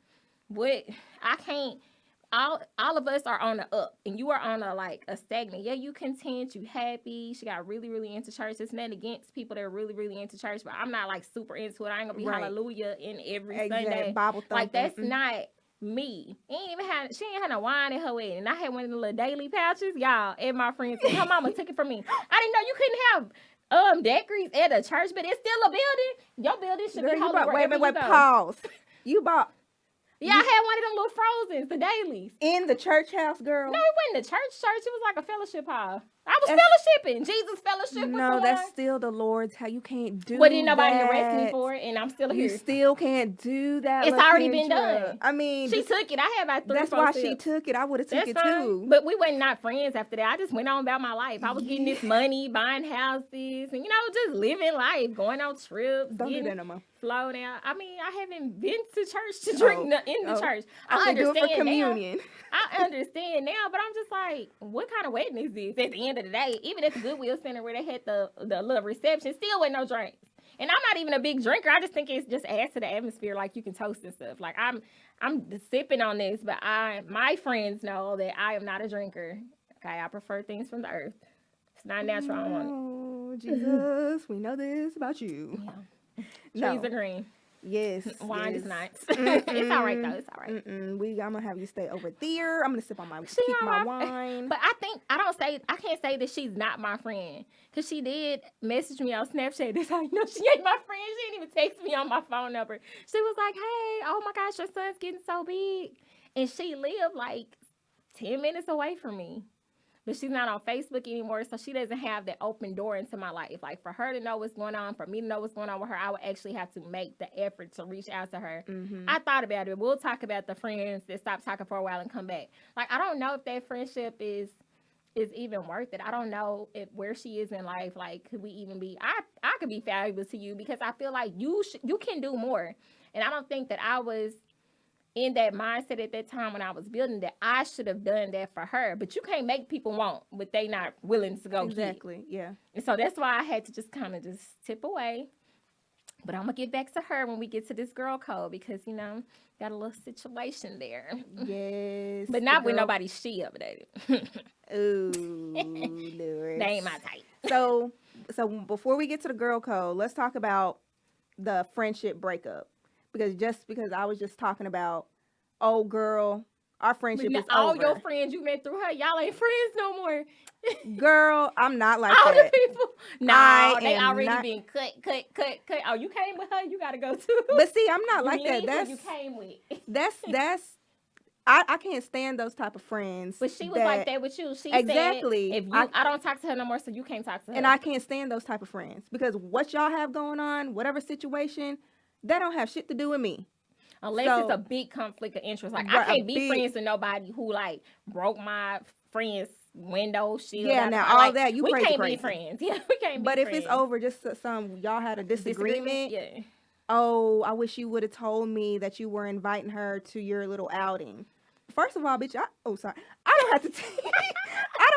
Speaker 2: all of us are on the up and you are on a stagnant. Yeah, you content, you happy. She got really, really into church. It's nothing against people that are really, really into church, but I'm not super into it. I ain't gonna be hallelujah in every Sunday.
Speaker 1: Bible thumping.
Speaker 2: Like, that's not me. She ain't had no wine in her wedding. And I had one of the little daily pouches, y'all, at my friend's. Her mama took it from me. I didn't know you couldn't have daiquiris at a church, but it's still a building. Your building should be holy wherever you go.
Speaker 1: Pause. You bought
Speaker 2: Yeah, I had one of them little Frozens, the dailies.
Speaker 1: in the church house, girl?
Speaker 2: No, it wasn't a church. It was like a fellowship hall. I was fellowshipping. Jesus fellowship was
Speaker 1: No,
Speaker 2: the
Speaker 1: that's
Speaker 2: one.
Speaker 1: still the Lord's how you can't do
Speaker 2: But didn't nobody
Speaker 1: that.
Speaker 2: arrest me for it, and I'm still
Speaker 1: You
Speaker 2: here.
Speaker 1: still can't do that.
Speaker 2: It's already been
Speaker 1: LaKendra.
Speaker 2: done.
Speaker 1: I mean,
Speaker 2: She took it. I had about 3
Speaker 1: that's
Speaker 2: 4
Speaker 1: why
Speaker 2: sips.
Speaker 1: she took it. I would have took
Speaker 2: That's
Speaker 1: it
Speaker 2: fine.
Speaker 1: too.
Speaker 2: But we were not friends after that. I just went on about my life. I was getting this money, buying houses, and just living life, going on trips,
Speaker 1: Don't do
Speaker 2: getting
Speaker 1: that no more.
Speaker 2: flow down. I mean, I haven't been to church to drink in the church. I
Speaker 1: I do it
Speaker 2: understand
Speaker 1: for communion.
Speaker 2: now. I understand now, but I'm just like, what kind of wedding is this? At the end of the day, even at the Goodwill Center where they had the little reception, still with no drinks. And I'm not even a big drinker. I just think it's just adds to the atmosphere. Like, you can toast and stuff. Like, I'm sipping on this, but my friends know that I am not a drinker. Okay, I prefer things from the earth. It's not natural. I don't want it.
Speaker 1: Oh, Jesus, we know this about you.
Speaker 2: Yeah.
Speaker 1: No.
Speaker 2: Trees are green.
Speaker 1: Yes.
Speaker 2: Wine
Speaker 1: yes.
Speaker 2: is nice. It's all right though. It's all right.
Speaker 1: I'm gonna have you stay over there. I'm gonna sip on my
Speaker 2: She
Speaker 1: keep
Speaker 2: not
Speaker 1: my
Speaker 2: my
Speaker 1: wine.
Speaker 2: But I can't say that she's not my friend, because she did message me on Snapchat. That's how you know she ain't my friend. She didn't even text me on my phone number. She was like, "Hey, oh my gosh, your son's getting so big," and she lived like 10 minutes away from me. But she's not on Facebook anymore, so she doesn't have that open door into my life. Like, for her to know what's going on, for me to know what's going on with her, I would actually have to make the effort to reach out to her. I thought about it. We'll talk about the friends that stop talking for a while and come back. Like, I don't know if that friendship is even worth it. I don't know where she is in life. Like, could we even be? I could be valuable to you, because I feel like you can do more. And I don't think that I was in that mindset at that time when I was building that I should have done that for her. But you can't make people want what they not willing to go
Speaker 1: Exactly.
Speaker 2: get.
Speaker 1: Yeah.
Speaker 2: And so that's why I had to just kind of just tip away. But I'm going to get back to her when we get to this girl code, because, got a little situation there.
Speaker 1: Yes.
Speaker 2: But not with nobody's she over there.
Speaker 1: Ooh, Lord.
Speaker 2: They ain't my type.
Speaker 1: So before we get to the girl code, let's talk about the friendship breakup. Because I was just talking about, oh girl, our friendship is
Speaker 2: all
Speaker 1: over.
Speaker 2: your friends you met through her, y'all ain't friends no more.
Speaker 1: Girl, I'm not like
Speaker 2: all
Speaker 1: that.
Speaker 2: the people, no,
Speaker 1: I
Speaker 2: they
Speaker 1: am
Speaker 2: already
Speaker 1: not-
Speaker 2: been cut. Oh, you came with her, you gotta go too.
Speaker 1: But see, I'm not
Speaker 2: You
Speaker 1: like that.
Speaker 2: leave who
Speaker 1: That's
Speaker 2: you came with.
Speaker 1: that's I can't stand those type of friends.
Speaker 2: But she was like that with you. She
Speaker 1: Exactly.
Speaker 2: said, I don't talk to her no more, so you can't talk to her.
Speaker 1: And I can't stand those type of friends, because what y'all have going on, whatever situation, that don't have shit to do with me.
Speaker 2: Unless it's a big conflict of interest. Like, I can't be friends with nobody who, like, broke my friend's window shield.
Speaker 1: Yeah,
Speaker 2: out.
Speaker 1: now
Speaker 2: Like,
Speaker 1: all that, you
Speaker 2: we
Speaker 1: crazy,
Speaker 2: can't
Speaker 1: crazy.
Speaker 2: be friends. Yeah, we can't be
Speaker 1: But
Speaker 2: friends.
Speaker 1: if it's over just some y'all had a disagreement,
Speaker 2: yeah.
Speaker 1: oh, I wish you would have told me that you were inviting her to your little outing. First of all, bitch, I don't have to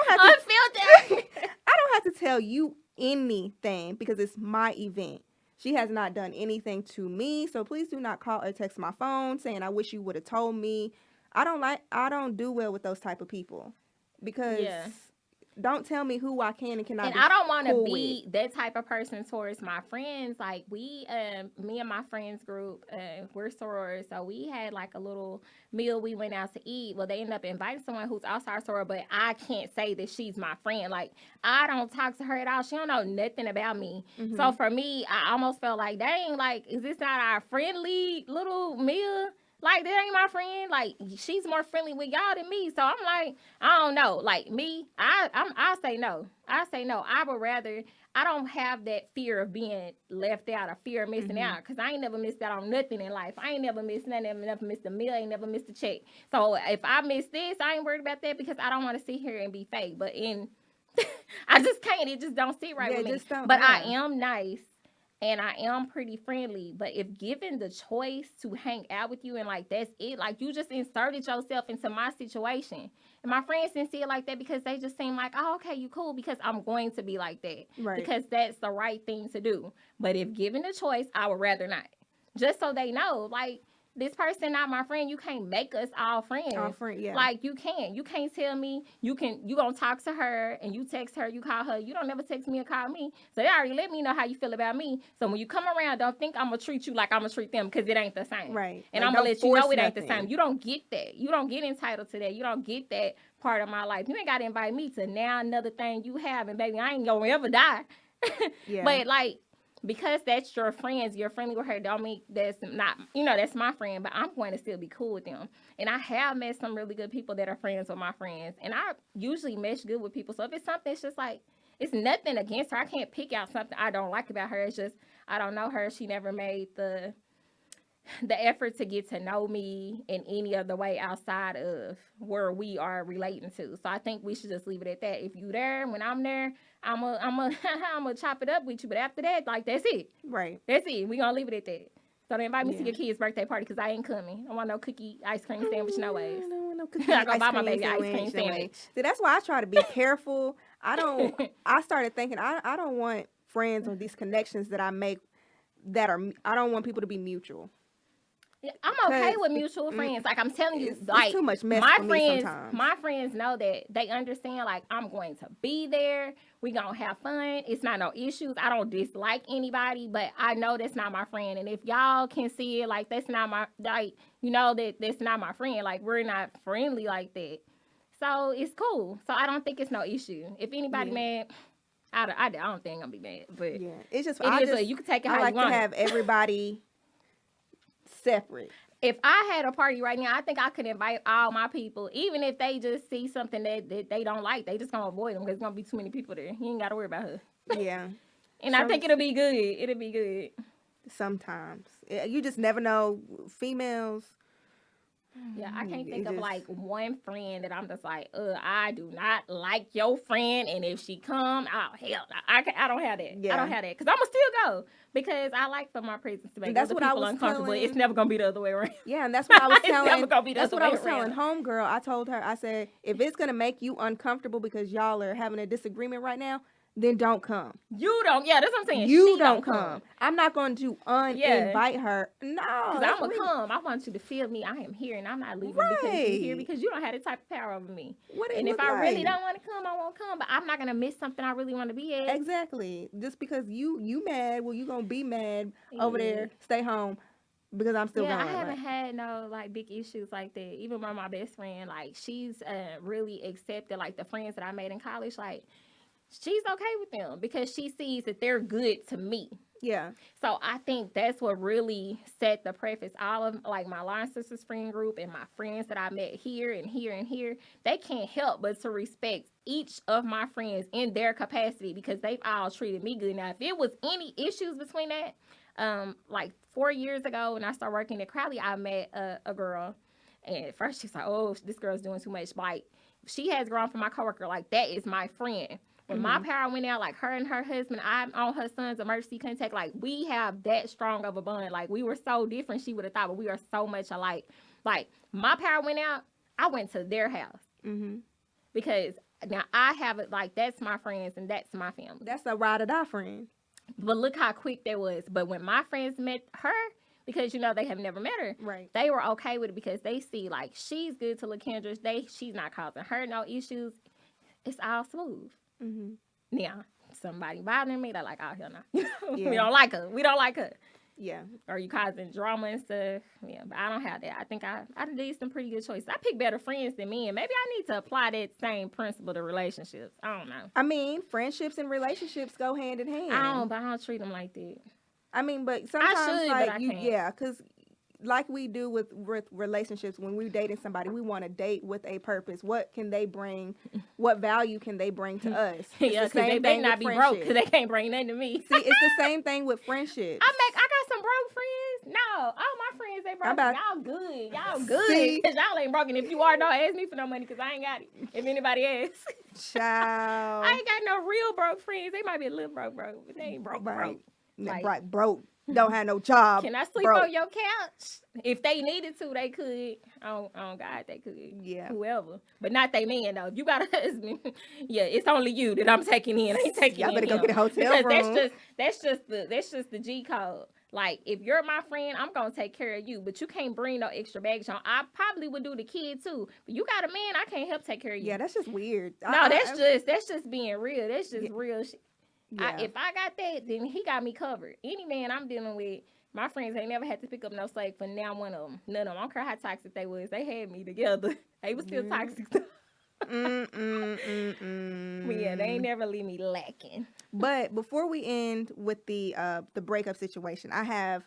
Speaker 2: Unfiltered.
Speaker 1: I don't have to tell you anything, because it's my event. She has not done anything to me, so please do not call or text my phone saying I wish you would have told me. I don't do well with those type of people, because don't tell me who I can and cannot.
Speaker 2: And
Speaker 1: be
Speaker 2: I don't want to
Speaker 1: cool
Speaker 2: be that type of person towards my friends. Like, me and my friends group, we're sorors, so we had like a little meal we went out to eat. Well, they ended up inviting someone who's also our soror, but I can't say that she's my friend. Like, I don't talk to her at all. She don't know nothing about me.
Speaker 1: Mm-hmm.
Speaker 2: So for me, I almost felt like, dang, like, is this not our friendly little meal? Like, that ain't my friend. Like, she's more friendly with y'all than me. So I'm like, I don't know. Like, me, I say no. I say no. I would rather, I don't have that fear of being left out or fear of missing out, because I ain't never missed out on nothing in life. I ain't never missed nothing. I never missed a meal. I ain't never missed a check. So if I miss this, I ain't worried about that, because I don't want to sit here and be fake. But I just can't. It just don't sit right with me. But I am nice. And I am pretty friendly, but if given the choice to hang out with you and, like, that's it, like, you just inserted yourself into my situation. And my friends didn't see it like that, because they just seem like, oh, okay, you cool, because I'm going to be like that.
Speaker 1: Right.
Speaker 2: Because that's the right thing to do. But if given the choice, I would rather not. Just so they know, like, this person not my friend. You can't make us all friends.
Speaker 1: All friend, yeah.
Speaker 2: Like, you can't. You can't tell me you gonna talk to her and you text her, you call her. You don't never text me or call me. So they already let me know how you feel about me. So when you come around, don't think I'm gonna treat you like I'm gonna treat them, because it ain't the same.
Speaker 1: Right.
Speaker 2: And
Speaker 1: Like,
Speaker 2: I'm gonna let you know it ain't the
Speaker 1: nothing.
Speaker 2: same. You don't get that. You don't get entitled to that. You don't get that part of my life. You ain't gotta invite me to now another thing you have, and baby, I ain't gonna ever die.
Speaker 1: Yeah.
Speaker 2: But, like, because that's your friends, you're friendly with her, don't mean that's not, that's my friend, but I'm going to still be cool with them. And I have met some really good people that are friends with my friends, and I usually mesh good with people. So if it's something, it's just like, it's nothing against her. I can't pick out something I don't like about her. It's just, I don't know her. She never made the effort to get to know me in any other way outside of where we are relating to. So I think we should just leave it at that. If you there, when I'm there, I'm a chop it up with you. But after that, like, that's it.
Speaker 1: Right.
Speaker 2: That's it. We gonna leave it at that. So they invite me to your kid's birthday party, because I ain't coming. I want no cookie ice cream sandwich, no ways.
Speaker 1: No cookie,
Speaker 2: I go buy my
Speaker 1: cream
Speaker 2: baby ice cream
Speaker 1: no way.
Speaker 2: sandwich.
Speaker 1: See, that's why I try to be careful. I started thinking I don't want friends or these connections that I make I don't want people to be mutual.
Speaker 2: I'm okay
Speaker 1: 'Cause,
Speaker 2: with mutual friends. Like I'm telling you,
Speaker 1: it's
Speaker 2: like
Speaker 1: too much mess
Speaker 2: my
Speaker 1: for me
Speaker 2: friends,
Speaker 1: sometimes.
Speaker 2: my friends know that they understand. Like I'm going to be there. We gonna have fun. It's not no issues. I don't dislike anybody, but I know that's not my friend. And if y'all can see it, like that's not my like, you know that that's not my friend. Like we're not friendly like that. So it's cool. So I don't think it's no issue. If anybody mad, I don't think I'm gonna be mad. But
Speaker 1: Yeah, it's just
Speaker 2: it is. You can take it
Speaker 1: I
Speaker 2: how
Speaker 1: like
Speaker 2: you
Speaker 1: to
Speaker 2: want.
Speaker 1: have everybody separate.
Speaker 2: If I had a party right now, I think I could invite all my people, even if they just see something that they don't like. They just gonna avoid them because there's gonna be too many people there. You ain't gotta worry about her.
Speaker 1: Yeah,
Speaker 2: And I think it'll be good. It'll be good.
Speaker 1: sometimes you just never know. Females.
Speaker 2: Yeah, I can't
Speaker 1: It
Speaker 2: think of
Speaker 1: just-
Speaker 2: like one friend that I'm just like, I do not like your friend, and if she come, oh hell, I don't have that.
Speaker 1: Yeah.
Speaker 2: I don't have that because I'ma still go because I like for my presence to make
Speaker 1: that's
Speaker 2: other
Speaker 1: what I
Speaker 2: people
Speaker 1: was
Speaker 2: uncomfortable.
Speaker 1: telling-
Speaker 2: It's never gonna be the other way around.
Speaker 1: Yeah, and that's what I was
Speaker 2: It's never
Speaker 1: telling.
Speaker 2: gonna be the
Speaker 1: That's
Speaker 2: other
Speaker 1: what I
Speaker 2: way
Speaker 1: was telling
Speaker 2: around.
Speaker 1: homegirl. I told her. I said, if it's gonna make you uncomfortable because y'all are having a disagreement right now, then don't come.
Speaker 2: You don't. Yeah, that's what I'm saying.
Speaker 1: You
Speaker 2: She
Speaker 1: don't come. I'm not going to uninvite her. No,
Speaker 2: Because
Speaker 1: that's
Speaker 2: I'm going to
Speaker 1: rude.
Speaker 2: come. I want you to feel me. I am here and I'm not leaving because you're here
Speaker 1: Right.
Speaker 2: because you don't have the type of power over me.
Speaker 1: What it
Speaker 2: And if
Speaker 1: look
Speaker 2: I really
Speaker 1: like?
Speaker 2: don't want to come, I won't come. But I'm not going to miss something I really want to be at.
Speaker 1: Exactly. Just because you mad, well, you gonna be mad over
Speaker 2: Yeah.
Speaker 1: there. Stay home because I'm still
Speaker 2: Yeah,
Speaker 1: going.
Speaker 2: I haven't
Speaker 1: Like,
Speaker 2: had no like big issues like that. Even with my best friend, like she's really accepted like the friends that I made in college. Like she's okay with them because she sees that they're good to me.
Speaker 1: yeah,
Speaker 2: So I think that's what really set the preface. All of like my Line Sisters friend group and my friends that I met here and here and here, they can't help but to respect each of my friends in their capacity because they've all treated me good. Now, if it was any issues between that, like 4 years ago when I started working at Crowley, I met a girl, and at first she's like, "Oh, this girl's doing too much." Like she has grown from my coworker. Like that is my friend. When my power went out, like her and her husband, I'm on her son's emergency contact. Like we have that strong of a bond. Like we were so different, she would have thought, but we are so much alike. Like my power went out, I went to their house because now I have it. Like that's my friends and that's my family.
Speaker 1: that's a ride or die friend.
Speaker 2: But look how quick that was. But when my friends met her, because you know they have never met her,
Speaker 1: Right.
Speaker 2: they were okay with it because they see like she's good to LaKendra. She's not causing her no issues. It's all smooth. Now, somebody bothering me, they're like, oh, hell no.
Speaker 1: Yeah.
Speaker 2: We don't like her. We don't like her.
Speaker 1: Yeah.
Speaker 2: Or you causing drama and stuff. Yeah, but I don't have that. I think I did some pretty good choices. I pick better friends than men. Maybe I need to apply that same principle to relationships. I don't know.
Speaker 1: I mean, friendships and relationships go hand in hand.
Speaker 2: But I don't treat them like that.
Speaker 1: I mean, but sometimes
Speaker 2: should,
Speaker 1: like
Speaker 2: but I
Speaker 1: you,
Speaker 2: can't.
Speaker 1: yeah, because like we do with relationships, when we're dating somebody, we want to date with a purpose. What can they bring? What value can they bring to us? It's
Speaker 2: Yeah,
Speaker 1: the
Speaker 2: because they
Speaker 1: same
Speaker 2: may
Speaker 1: thing
Speaker 2: not
Speaker 1: with
Speaker 2: be broke because
Speaker 1: friendships.
Speaker 2: they can't bring nothing to me.
Speaker 1: See, it's the same thing with friendships.
Speaker 2: I got some broke friends. No, all my friends they broke.
Speaker 1: about-
Speaker 2: Y'all good. Y'all good.
Speaker 1: See?
Speaker 2: Because y'all ain't broken. If you are, don't ask me for no money because I ain't got it. If anybody asks.
Speaker 1: Child.
Speaker 2: I ain't got no real broke friends. They might be a little broke, but they ain't broke.
Speaker 1: Right.
Speaker 2: Like-
Speaker 1: Right. Broke. Don't have no job.
Speaker 2: Can I sleep
Speaker 1: broke.
Speaker 2: on your couch? If they needed to, they could. Oh God, they could.
Speaker 1: Yeah.
Speaker 2: Whoever. But not they man, though. If you got a husband, yeah, it's only you that I'm taking in. I ain't taking
Speaker 1: Y'all
Speaker 2: in
Speaker 1: better go
Speaker 2: him.
Speaker 1: get a hotel
Speaker 2: because
Speaker 1: room.
Speaker 2: that's just the G code. Like, if you're my friend, I'm gonna take care of you, but you can't bring no extra baggage on. I probably would do the kid too, but you got a man, I can't help take care of you.
Speaker 1: Yeah, that's just weird.
Speaker 2: No, that's just being real. That's just real shit.
Speaker 1: Yeah.
Speaker 2: If I got that, then he got me covered. Any man I'm dealing with, my friends ain't never had to pick up no slack for now one of them. None of them. I don't care how toxic they was. They had me together. They was still toxic. But yeah, they ain't never leave me lacking.
Speaker 1: But before we end with the breakup situation, I have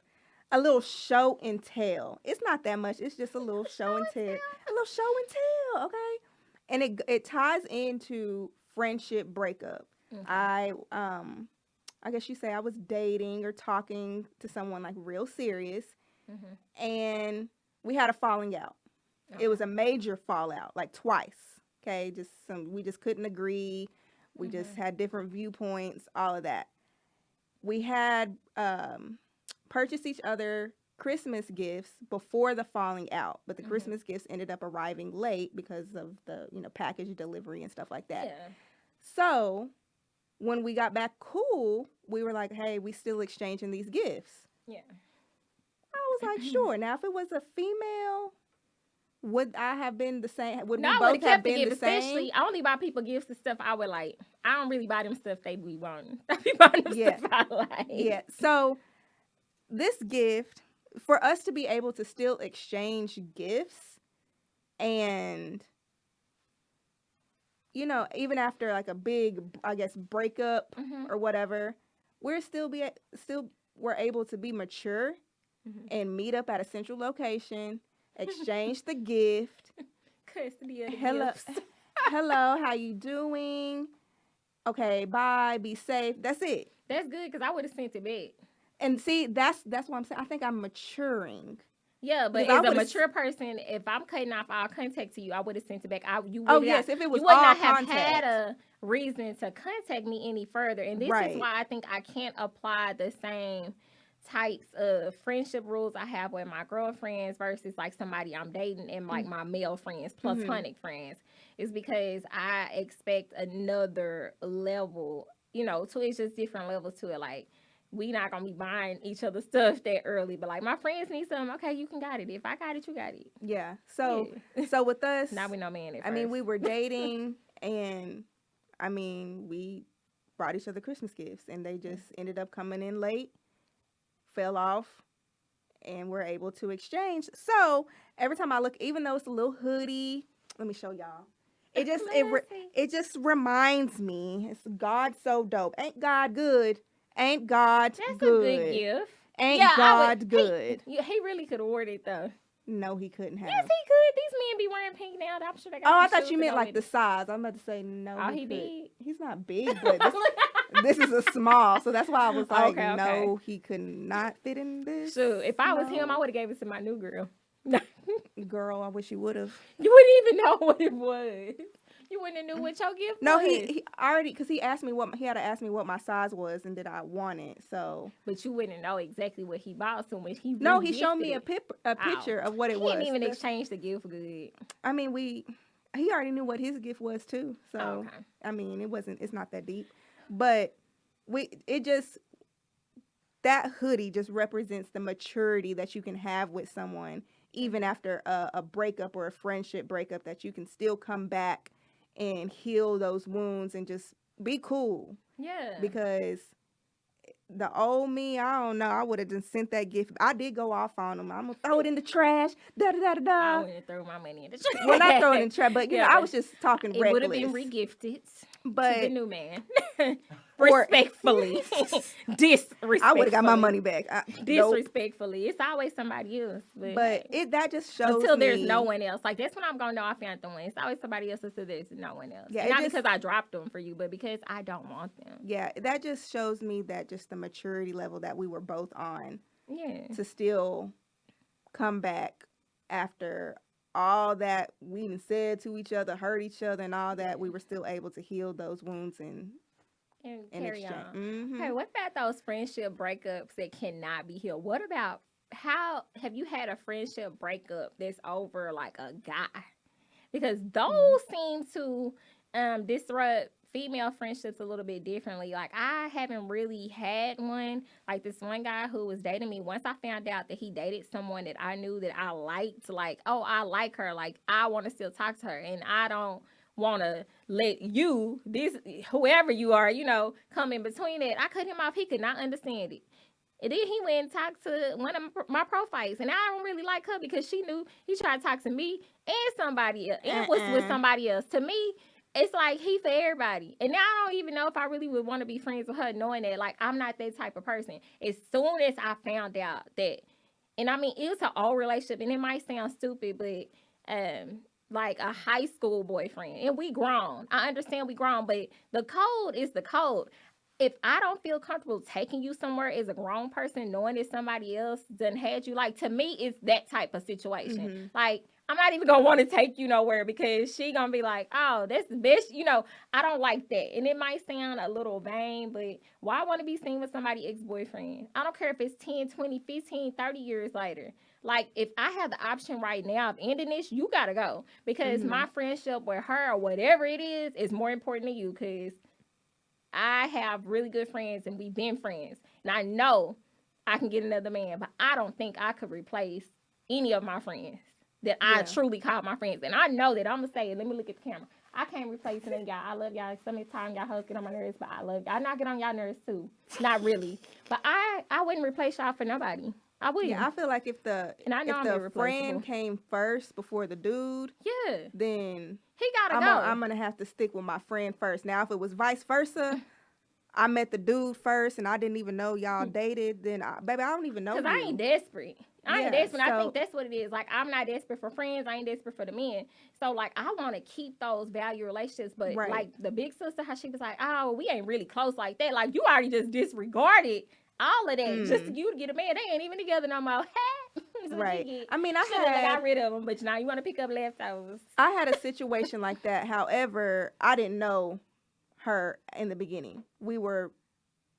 Speaker 1: a little show and tell. It's not that much. It's just a little show and tell. A little show and tell, okay? And it ties into friendship breakup. I guess you say I was dating or talking to someone like real serious, and we had a falling out. It was a major fallout, like twice. Okay, we just couldn't agree. We just had different viewpoints, all of that. We had purchased each other Christmas gifts before the falling out, but the Christmas gifts ended up arriving late because of the package delivery and stuff like that.
Speaker 2: Yeah.
Speaker 1: So when we got back cool, we were like, hey, we still exchanging these gifts.
Speaker 2: Yeah.
Speaker 1: I was like, sure. Now, if it was a female, would I have been the same? Would
Speaker 2: No,
Speaker 1: we
Speaker 2: I
Speaker 1: both
Speaker 2: would have
Speaker 1: have
Speaker 2: kept the
Speaker 1: been
Speaker 2: gift.
Speaker 1: the same?
Speaker 2: Especially, I only buy people gifts and stuff I would like. I don't really buy them stuff they be wanting. I be buying them
Speaker 1: Yeah.
Speaker 2: stuff I like.
Speaker 1: Yeah. So this gift, for us to be able to still exchange gifts and, you know, even after like a big, I guess, breakup
Speaker 2: Mhm.
Speaker 1: or whatever, we're we're able to be mature
Speaker 2: Mhm.
Speaker 1: and meet up at a central location, exchange the gift.
Speaker 2: Custody of the
Speaker 1: Hello,
Speaker 2: gifts.
Speaker 1: hello, how you doing? Okay, bye, be safe. That's it.
Speaker 2: That's good because I would have sent it back.
Speaker 1: And see, that's what I'm saying. I think I'm maturing.
Speaker 2: Yeah, but
Speaker 1: Because I
Speaker 2: as a
Speaker 1: would've
Speaker 2: mature person, if I'm cutting off all contact to you, I would have sent it back. You would
Speaker 1: Oh
Speaker 2: not,
Speaker 1: yes, if it was
Speaker 2: you would
Speaker 1: all
Speaker 2: not have
Speaker 1: contact.
Speaker 2: had a reason to contact me any further. And this
Speaker 1: Right.
Speaker 2: is why I think I can't apply the same types of friendship rules I have with my girlfriends versus like somebody I'm dating and like my male friends, platonic friends. Is because I expect another level, you know, to it's just different levels to it. Like, we not gonna be buying each other stuff that early, but like my friends need something. Okay, you can got it. If I got it, you got it.
Speaker 1: Yeah. So
Speaker 2: Yeah.
Speaker 1: so with us,
Speaker 2: Now we know man at
Speaker 1: I mean,
Speaker 2: first.
Speaker 1: we were dating, and I mean, we brought each other Christmas gifts, and they just ended up coming in late, fell off, and we're able to exchange. So every time I look, even though it's a little hoodie, let me show y'all. It just reminds me, it's God so dope. Ain't God good? Ain't God
Speaker 2: That's
Speaker 1: good?
Speaker 2: a good gift.
Speaker 1: Ain't
Speaker 2: Yeah,
Speaker 1: God good?
Speaker 2: He really could have worn it though.
Speaker 1: No, he couldn't have.
Speaker 2: Yes, he could. These men be wearing pink now. I'm sure they got.
Speaker 1: Oh, I
Speaker 2: some
Speaker 1: thought you
Speaker 2: shoes
Speaker 1: meant
Speaker 2: to go
Speaker 1: like the
Speaker 2: with
Speaker 1: size. I'm about to say no.
Speaker 2: Oh, he
Speaker 1: could.
Speaker 2: big?
Speaker 1: He's not big, but this is a small, so that's why I was like,
Speaker 2: Okay,
Speaker 1: no, he could not fit in this.
Speaker 2: So if I was him,
Speaker 1: No.
Speaker 2: I would have gave it to my new girl.
Speaker 1: Girl, I wish you would have.
Speaker 2: You wouldn't even know what it was. You wouldn't have knew what your gift
Speaker 1: No,
Speaker 2: was.
Speaker 1: he already, because he asked me he had to ask me what my size was and did I want it. So
Speaker 2: But you wouldn't know exactly what he bought. So when he
Speaker 1: no, he showed me
Speaker 2: re-gifted
Speaker 1: a picture of what
Speaker 2: it,
Speaker 1: it
Speaker 2: he
Speaker 1: was.
Speaker 2: didn't even exchange the gift good.
Speaker 1: I mean, he already knew what his gift was too. So
Speaker 2: Okay.
Speaker 1: I mean, it's not that deep, but that hoodie just represents the maturity that you can have with someone, even after a breakup or a friendship breakup, that you can still come back and heal those wounds and just be cool.
Speaker 2: Yeah.
Speaker 1: Because the old me, I don't know, I would have just sent that gift. I did go off on him. I'm gonna throw it in the trash. Da da da da
Speaker 2: I
Speaker 1: da.
Speaker 2: wouldn't throw my money in the trash.
Speaker 1: Well, not throw it in the trash, but you know, I was just talking
Speaker 2: It would have
Speaker 1: reckless.
Speaker 2: been re-gifted to
Speaker 1: But
Speaker 2: the new man.
Speaker 1: Or-
Speaker 2: Respectfully. Disrespectfully.
Speaker 1: I would have got my money back. Nope.
Speaker 2: Disrespectfully. It's always somebody else.
Speaker 1: But that just shows
Speaker 2: until there's
Speaker 1: me,
Speaker 2: no one else. Like, that's when I'm going to know I found the one. It's always somebody else until there's no one else.
Speaker 1: Yeah,
Speaker 2: And not
Speaker 1: just,
Speaker 2: because I dropped them for you, but because I don't want them.
Speaker 1: Yeah, that just shows me that just the maturity level that we were both on.
Speaker 2: Yeah.
Speaker 1: To still come back after all that we done said to each other, hurt each other, and all that, we were still able to heal those wounds and
Speaker 2: carry
Speaker 1: exchange.
Speaker 2: on.
Speaker 1: Mm-hmm.
Speaker 2: Hey, what about those friendship breakups that cannot be healed? What about how have you had a friendship breakup that's over like a guy? Because those seem to disrupt female friendships a little bit differently. Like, I haven't really had one. Like, this one guy who was dating me, once I found out that he dated someone that I knew that I liked, like, oh, I like her. Like, I want to still talk to her. And I don't want to let you, whoever you are, you know, come in between it. I cut him off. He could not understand it. And then he went and talked to one of my profiles. And I don't really like her because she knew he tried to talk to me and somebody else. And was with somebody else. To me, it's like he for everybody. And now I don't even know if I really would want to be friends with her, knowing that, like, I'm not that type of person. As soon as I found out that, and I mean, it was an old relationship, and it might sound stupid, but like a high school boyfriend, and we grown. I understand we grown, but the code is the code. If I don't feel comfortable taking you somewhere as a grown person, knowing that somebody else done had you, like, to me, it's that type of situation.
Speaker 1: Mm-hmm.
Speaker 2: Like, I'm not even going to want to take you nowhere because she going to be like, oh, that's the best. You know, I don't like that. And it might sound a little vain, but why want to be seen with somebody's ex-boyfriend? I don't care if it's 10, 20, 15, 30 years later. Like, if I have the option right now of ending this, you got to go. Because my friendship with her or whatever it is more important to you, because I have really good friends and we've been friends. And I know I can get another man. But I don't think I could replace any of my friends that I truly call my friends. And I know that I'm going to say it. Let me look at the camera. I can't replace any of y'all. I love y'all. Some of the time y'all hoes get on my nerves, but I love y'all. I not get on y'all nerves too. Not really. But I wouldn't replace y'all for nobody. I wouldn't.
Speaker 1: Yeah, I feel like if the friend came first before the dude, then
Speaker 2: he gotta go.
Speaker 1: I'm gonna have to stick with my friend first. Now, if it was vice versa, I met the dude first and I didn't even know y'all dated, then baby, I don't even know.
Speaker 2: Because I ain't desperate. I think that's what it is. Like, I'm not desperate for friends. I ain't desperate for the men. So, like, I want to keep those value relationships. But, like, the big sister, how she was like, oh, we ain't really close like that. Like, you already just disregarded all of that just for you to get a man. They ain't even together no more.
Speaker 1: Right. I mean, I
Speaker 2: got rid of them, but now you want to pick up leftovers.
Speaker 1: I had a situation like that. However, I didn't know her in the beginning.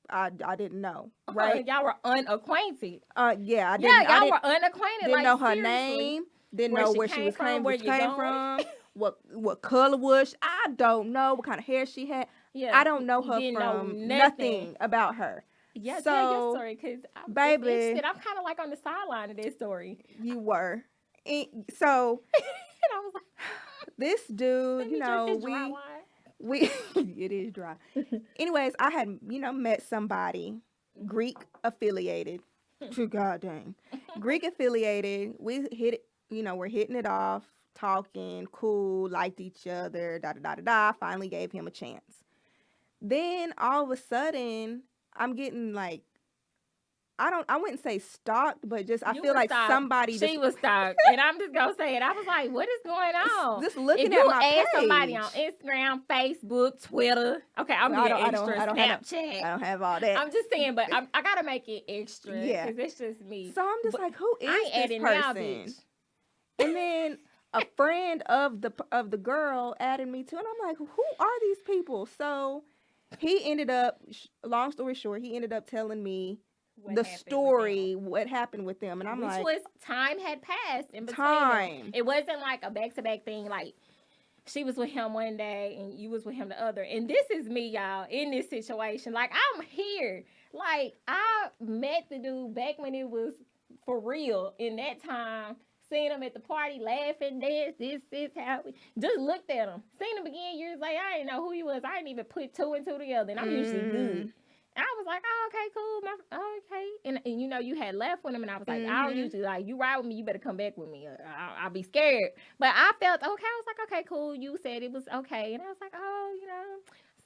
Speaker 1: I didn't know, right?
Speaker 2: Y'all were unacquainted.
Speaker 1: Yeah, I didn't.
Speaker 2: Yeah, y'all were unacquainted.
Speaker 1: Didn't know her name. Didn't know where she was came from. What color was she? I don't know. What kind of hair she had. Yeah, I don't know her from nothing about her.
Speaker 2: Yeah, tell your story, because baby, I'm kind of like on the sideline of this story.
Speaker 1: You were, so.
Speaker 2: And I was like,
Speaker 1: this dude, you know, we it is dry. Anyways, I had, met somebody Greek affiliated. God dang. Greek affiliated. We hit it, we're hitting it off, talking, cool, liked each other, da da da da da. Finally gave him a chance. Then all of a sudden, I'm getting like, I wouldn't say stalked, but just I feel like
Speaker 2: stalked.
Speaker 1: somebody.
Speaker 2: She was stalked, and I'm just gonna say it. I was like, "What is going on?"
Speaker 1: Just looking at my page.
Speaker 2: If you add somebody on Instagram, Facebook, Twitter, okay, I'm being extra. Snapchat.
Speaker 1: I don't have all that.
Speaker 2: I'm just saying, but I gotta make it extra. Yeah, because it's just me.
Speaker 1: So I'm just like, who is this person? Now, bitch. And then a friend of the girl added me too, and I'm like, who are these people? So he ended up, long story short, he ended up telling me the story, what happened with them, and I'm like,
Speaker 2: which was time had passed in between them. It wasn't like a back-to-back thing. Like, she was with him one day and you was with him the other. And this is me, y'all, in this situation. Like, I'm here. Like, I met the dude back when it was for real. In that time, seen him at the party, laughing, dance, this, how we just looked at him. Seen him again years later. I didn't know who he was. I didn't even put two and two together. And I'm usually good. And I was like, oh, okay, cool. Okay. And you had left with him, and I was like, I don't usually, like, you ride with me, you better come back with me. I'll be scared. But I felt okay. I was like, okay, cool. You said it was okay. And I was like, oh,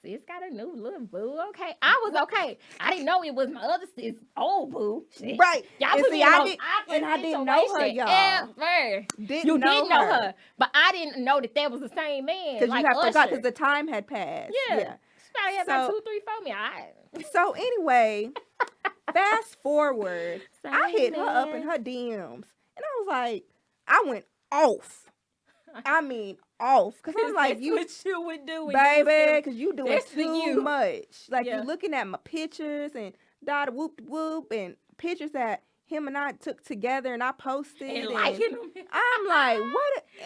Speaker 2: sis got a new little boo. Okay. I was okay. I didn't know it was my other sis, old boo. Shit.
Speaker 1: Right.
Speaker 2: Y'all put me in
Speaker 1: I didn't know her, y'all.
Speaker 2: Ever. You didn't know her. But I didn't know that was the same man.
Speaker 1: Because you have forgot, because the time had passed.
Speaker 2: Yeah. She had about 2, 3, 4 me.
Speaker 1: So anyway, fast forward, I hit her up in her DMs, and I was like, I went off. I mean, off, because I was like,
Speaker 2: what you would do,
Speaker 1: baby, because you doing too much. Like, you looking at my pictures and da whoop whoop and pictures that him and I took together and I posted
Speaker 2: and liking them.
Speaker 1: I'm like,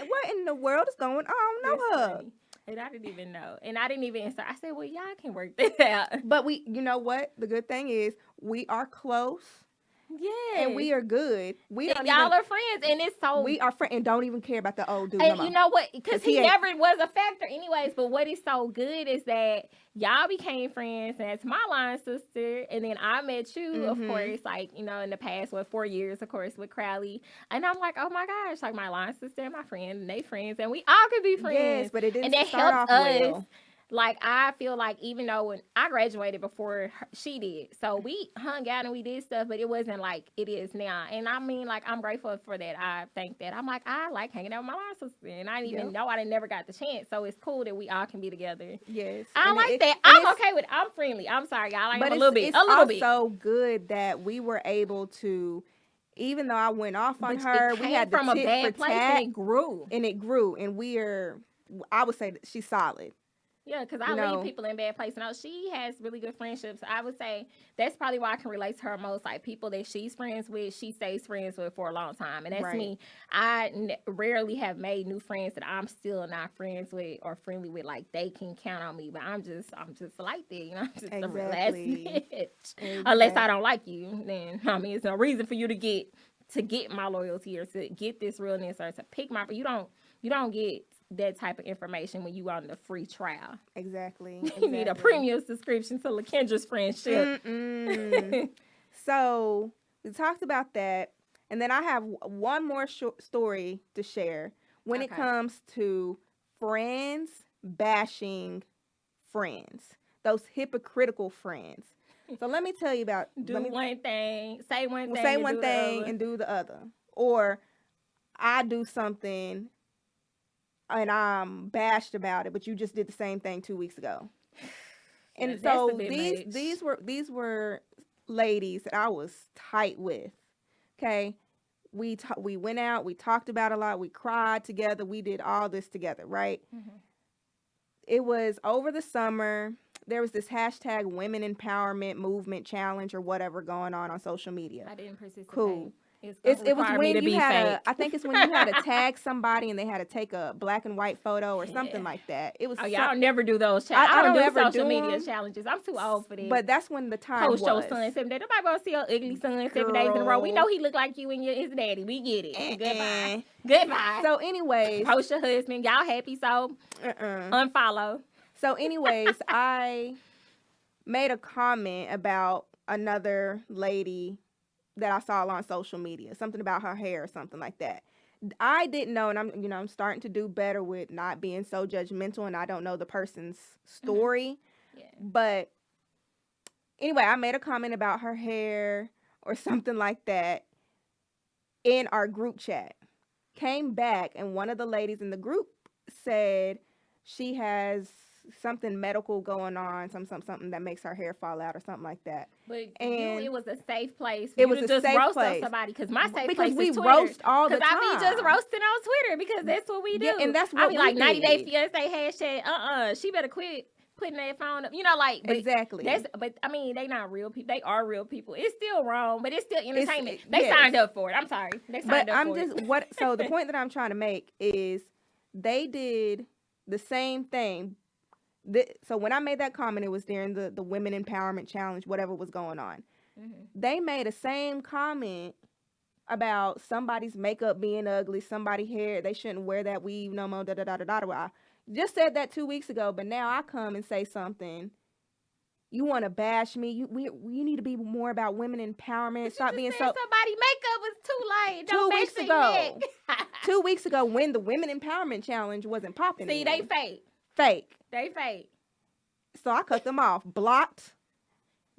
Speaker 1: what in the world is going on? I don't know her.
Speaker 2: Funny. And I didn't even know. And I didn't even answer. I said, well, y'all can work that out.
Speaker 1: But you know what? The good thing is we are close. Yeah. And we are good.
Speaker 2: Y'all are friends. And it's so.
Speaker 1: We are friends and don't even care about the old dude.
Speaker 2: And you know what? Because he never was a factor anyways. But what is so good is that y'all became friends. And that's my line sister. And then I met you, of course, like, in the past, 4 years, of course, with Crowley. And I'm like, oh my gosh, like my line sister and my friend, and they friends. And we all could be friends.
Speaker 1: Yes, but it didn't
Speaker 2: and
Speaker 1: start off well.
Speaker 2: Like, I feel like even though when I graduated before she did, so we hung out and we did stuff, but it wasn't like it is now. And I mean, like, I'm grateful for that. I think that. I'm like, I like hanging out with my line sister. And I didn't even know I never got the chance. So it's cool that we all can be together.
Speaker 1: Yes.
Speaker 2: I like that. I'm okay with it. I'm friendly. I'm sorry, y'all. I am a little bit.
Speaker 1: It's also good that we were able to, even though I went off on her, we had
Speaker 2: from a bad place and it grew.
Speaker 1: And it grew. And I would say that she's solid.
Speaker 2: Yeah, because I leave people in bad places. No, she has really good friendships. I would say that's probably why I can relate to her most. Like, people that she's friends with, she stays friends with for a long time. And that's me. I rarely have made new friends that I'm still not friends with or friendly with. Like, they can count on me. But I'm just like that. You know, I'm just a real ass bitch. Unless I don't like you, then, I mean, it's no reason for you to get my loyalty or to get this realness or to pick my... You don't get that type of information when you on the free trial.
Speaker 1: Exactly.
Speaker 2: You need a premium subscription to LaKendra's friendship.
Speaker 1: So we talked about that, and then I have one more story to share when it comes to friends bashing friends, those hypocritical friends. So let me tell you about
Speaker 2: one thing, say one thing,
Speaker 1: say one thing and do the other, or I do something and I'm bashed about it, but you just did the same thing 2 weeks ago. And so these were ladies that I was tight with. Okay, we went out, we talked about a lot, we cried together, we did all this together, right? It was over the summer. There was this hashtag Women Empowerment Movement Challenge or whatever going on social media.
Speaker 2: I didn't participate.
Speaker 1: Cool. It was when you had I think it's when you had to tag somebody and they had to take a black and white photo or something like that. It was.
Speaker 2: Oh, y'all never do those challenges. I don't do social media
Speaker 1: them,
Speaker 2: challenges. I'm too old for this.
Speaker 1: But that's when the time
Speaker 2: Post your son 7 days. Nobody gonna see your ugly son 7 days in a row. We know he look like you and his daddy. We get it. Goodbye.
Speaker 1: So anyways.
Speaker 2: Post your husband. Y'all happy, so unfollow.
Speaker 1: So anyways, I made a comment about another lady that I saw on social media, something about her hair or something like that. I didn't know, and I'm starting to do better with not being so judgmental, and I don't know the person's story. But anyway, I made a comment about her hair or something like that in our group chat. Came back, and one of the ladies in the group said she has something medical going on, something that makes her hair fall out or something like that.
Speaker 2: But
Speaker 1: and
Speaker 2: it was a safe place.
Speaker 1: It was
Speaker 2: to
Speaker 1: a
Speaker 2: just
Speaker 1: safe
Speaker 2: roast
Speaker 1: place.
Speaker 2: On somebody because my safe
Speaker 1: because
Speaker 2: place
Speaker 1: we
Speaker 2: is Twitter.
Speaker 1: Roast all the time.
Speaker 2: Because I be just roasting on Twitter because that's what we do.
Speaker 1: Yeah, and that's what
Speaker 2: I be like 90 Day
Speaker 1: did.
Speaker 2: Fiance hashtag. She better quit putting that phone up. You know, like
Speaker 1: exactly.
Speaker 2: But I mean, they not real people. They are real people. It's still wrong, but it's still entertainment. They signed up for it. I'm sorry. They signed up for it.
Speaker 1: So the point that I'm trying to make is they did the same thing. So when I made that comment, it was during the Women Empowerment Challenge, whatever was going on. They made the same comment about somebody's makeup being ugly, somebody's hair, they shouldn't wear that weave no more, I just said that 2 weeks ago, but now I come and say something. You want to bash me? You need to be more about women empowerment. Stop being so.
Speaker 2: Somebody makeup was too late. Don't
Speaker 1: 2 weeks ago. 2 weeks ago, when the Women Empowerment Challenge wasn't popping.
Speaker 2: See, they fake. They fake.
Speaker 1: So I cut them off. Blocked.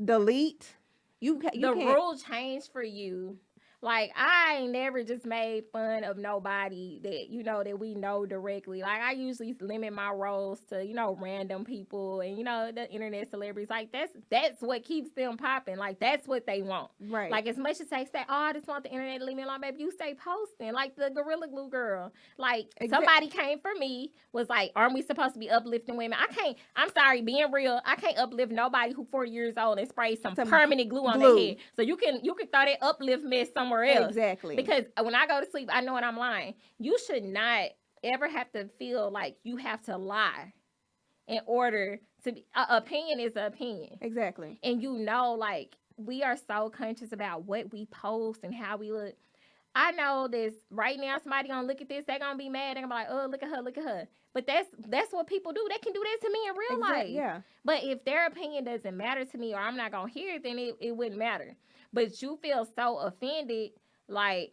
Speaker 1: Delete. You
Speaker 2: the
Speaker 1: can't.
Speaker 2: Rule changed for you. Like, I ain't never just made fun of nobody that, that we know directly. Like, I usually limit my roles to, random people and, the internet celebrities. Like, that's what keeps them popping. Like, that's what they want.
Speaker 1: Right.
Speaker 2: Like, as much as they say, oh, I just want the internet to leave me alone, baby, you stay posting. Like, the Gorilla Glue girl. Like, somebody came for me, was like, aren't we supposed to be uplifting women? I'm sorry, being real, I can't uplift nobody who 40 years old and spray some permanent glue on their head. So you can throw that uplift mess somewhere else.
Speaker 1: Exactly.
Speaker 2: Because when I go to sleep, I know when I'm lying. You should not ever have to feel like you have to lie in order to be. Opinion is an opinion.
Speaker 1: Exactly.
Speaker 2: And like, we are so conscious about what we post and how we look. I know this right now. Somebody gonna look at this. They're gonna be mad. They're gonna be like, "Oh, look at her." But that's what people do. They can do that to me in real life.
Speaker 1: Yeah.
Speaker 2: But if their opinion doesn't matter to me, or I'm not gonna hear it, then it wouldn't matter. But you feel so offended. Like,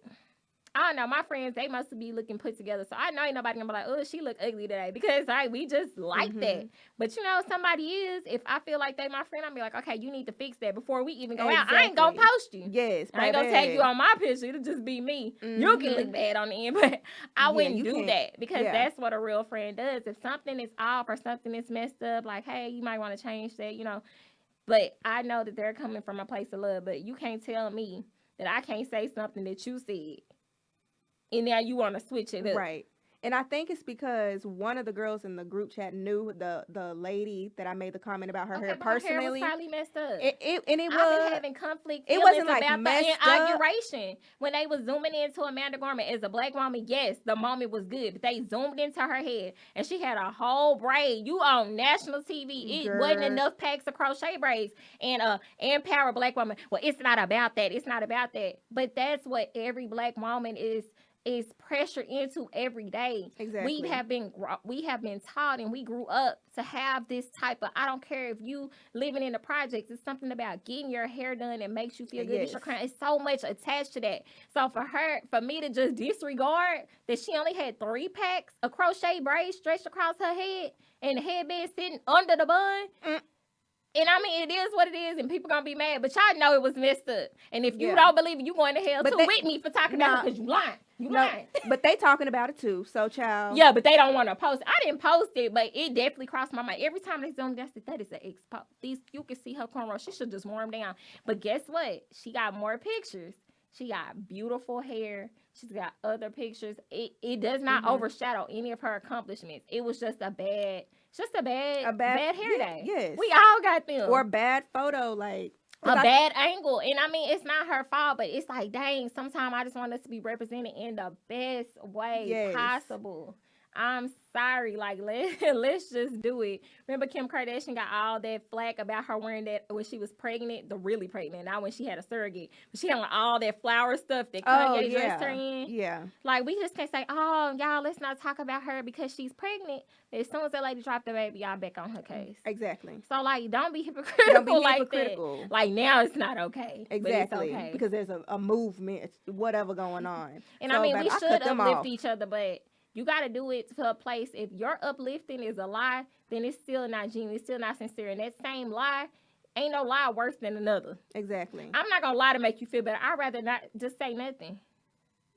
Speaker 2: I don't know, my friends, they must be looking put together. So I know ain't nobody gonna be like, oh, she look ugly today. Because we just like that. But somebody is, if I feel like they my friend, I'll be like, okay, you need to fix that before we even go out. I ain't gonna post you.
Speaker 1: Yes.
Speaker 2: I ain't gonna tag you on my picture. It'll just be me. You can look bad on the end, but I wouldn't do that. Because that's what a real friend does. If something is off or something is messed up, like, hey, you might want to change that, But I know that they're coming from a place of love. But you can't tell me that I can't say something that you said, and now you want to switch it up.
Speaker 1: Right. And I think it's because one of the girls in the group chat knew the lady that I made the comment about her hair
Speaker 2: but her hair
Speaker 1: personally.
Speaker 2: was probably messed up.
Speaker 1: It
Speaker 2: I've been having conflict
Speaker 1: it
Speaker 2: feelings
Speaker 1: wasn't like
Speaker 2: about the
Speaker 1: messed up.
Speaker 2: inauguration. When they was zooming into Amanda Gorman as a black woman, yes, the moment was good. But they zoomed into her head, and she had a whole braid. You on national TV. It wasn't enough packs of crochet braids and empower black woman. Well, it's not about that. It's not about that. But that's what every black woman is pressured into every day.
Speaker 1: Exactly.
Speaker 2: We have been taught, and we grew up to have this type of, I don't care if you living in the projects, it's something about getting your hair done and makes you feel good.
Speaker 1: Yes.
Speaker 2: It's so much attached to that. So for me to just disregard that she only had 3 packs of crochet braids stretched across her head and the headband sitting under the bun. And I mean, it is what it is, and people gonna be mad, but y'all know it was messed up. And if you don't believe it, you going to hell too with me for talking about it, because you lying. You lying.
Speaker 1: But they talking about it too, so child.
Speaker 2: Yeah, but they don't want to post it. I didn't post it, but it definitely crossed my mind. Every time they zoomed, I said, that is an expo. You can see her cornrows. She should just warm down. But guess what? She got more pictures. She got beautiful hair. She's got other pictures. It does not overshadow any of her accomplishments. It was just a bad hair day.
Speaker 1: Yes.
Speaker 2: We all got them.
Speaker 1: Or a bad photo, like
Speaker 2: a bad angle. And I mean, it's not her fault, but it's like, dang, sometimes I just want us to be represented in the best way possible. I'm sorry, like let's just do it. Remember Kim Kardashian got all that flack about her wearing that when she was pregnant, the really pregnant, not when she had a surrogate. But she had all that flower stuff that Kanye dressed her in.
Speaker 1: Yeah.
Speaker 2: Like, we just can't say, oh, y'all, let's not talk about her because she's pregnant. As soon as that lady dropped the baby, y'all back on her case.
Speaker 1: Exactly.
Speaker 2: So, like, don't be hypocritical like that. Like, now it's not okay.
Speaker 1: Exactly.
Speaker 2: But it's okay.
Speaker 1: Because there's a movement, whatever going on.
Speaker 2: And I mean, we should uplift each other, but you got to do it to a place. If your uplifting is a lie, then it's still not genuine. It's still not sincere. And that same lie, ain't no lie worse than another.
Speaker 1: Exactly.
Speaker 2: I'm not going to lie to make you feel better. I'd rather not just say nothing.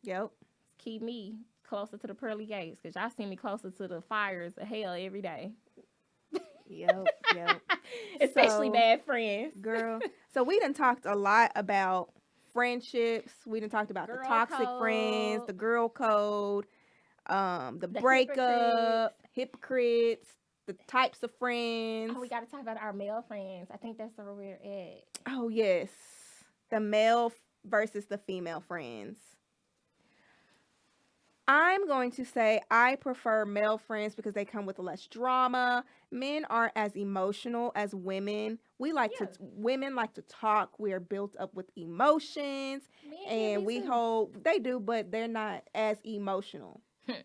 Speaker 1: Yep.
Speaker 2: Keep me closer to the pearly gates, because y'all see me closer to the fires of hell every day.
Speaker 1: Yep.
Speaker 2: Especially bad friends.
Speaker 1: Girl. So we done talked a lot about friendships. We done talked about the toxic friends, the girl code. The breakup, hypocrites, the types of friends.
Speaker 2: Oh, we got to talk about our male friends. I think that's where we're at.
Speaker 1: Oh, yes. The male versus the female friends. I'm going to say I prefer male friends because they come with less drama. Men aren't as emotional as women. Women like to talk. We are built up with emotions. And they do, but they're not as emotional.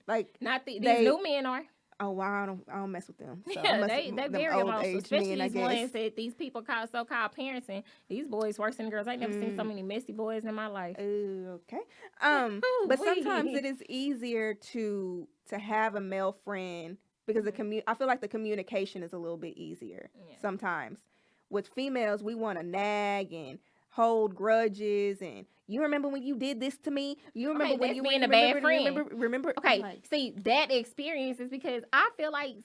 Speaker 1: Like
Speaker 2: not these new men are.
Speaker 1: Oh wow, I don't mess with them. So
Speaker 2: yeah, they very emotional, especially these ones that these people call so-called parenting. These boys worse than girls. I ain't never seen so many messy boys in my life.
Speaker 1: Okay. But sometimes it is easier to have a male friend because I feel like the communication is a little bit easier sometimes. With females, we want to nag and hold grudges and you remember when you did this to me? You remember when you
Speaker 2: being a bad friend?
Speaker 1: Remember?
Speaker 2: Okay, see, that experience is because I feel like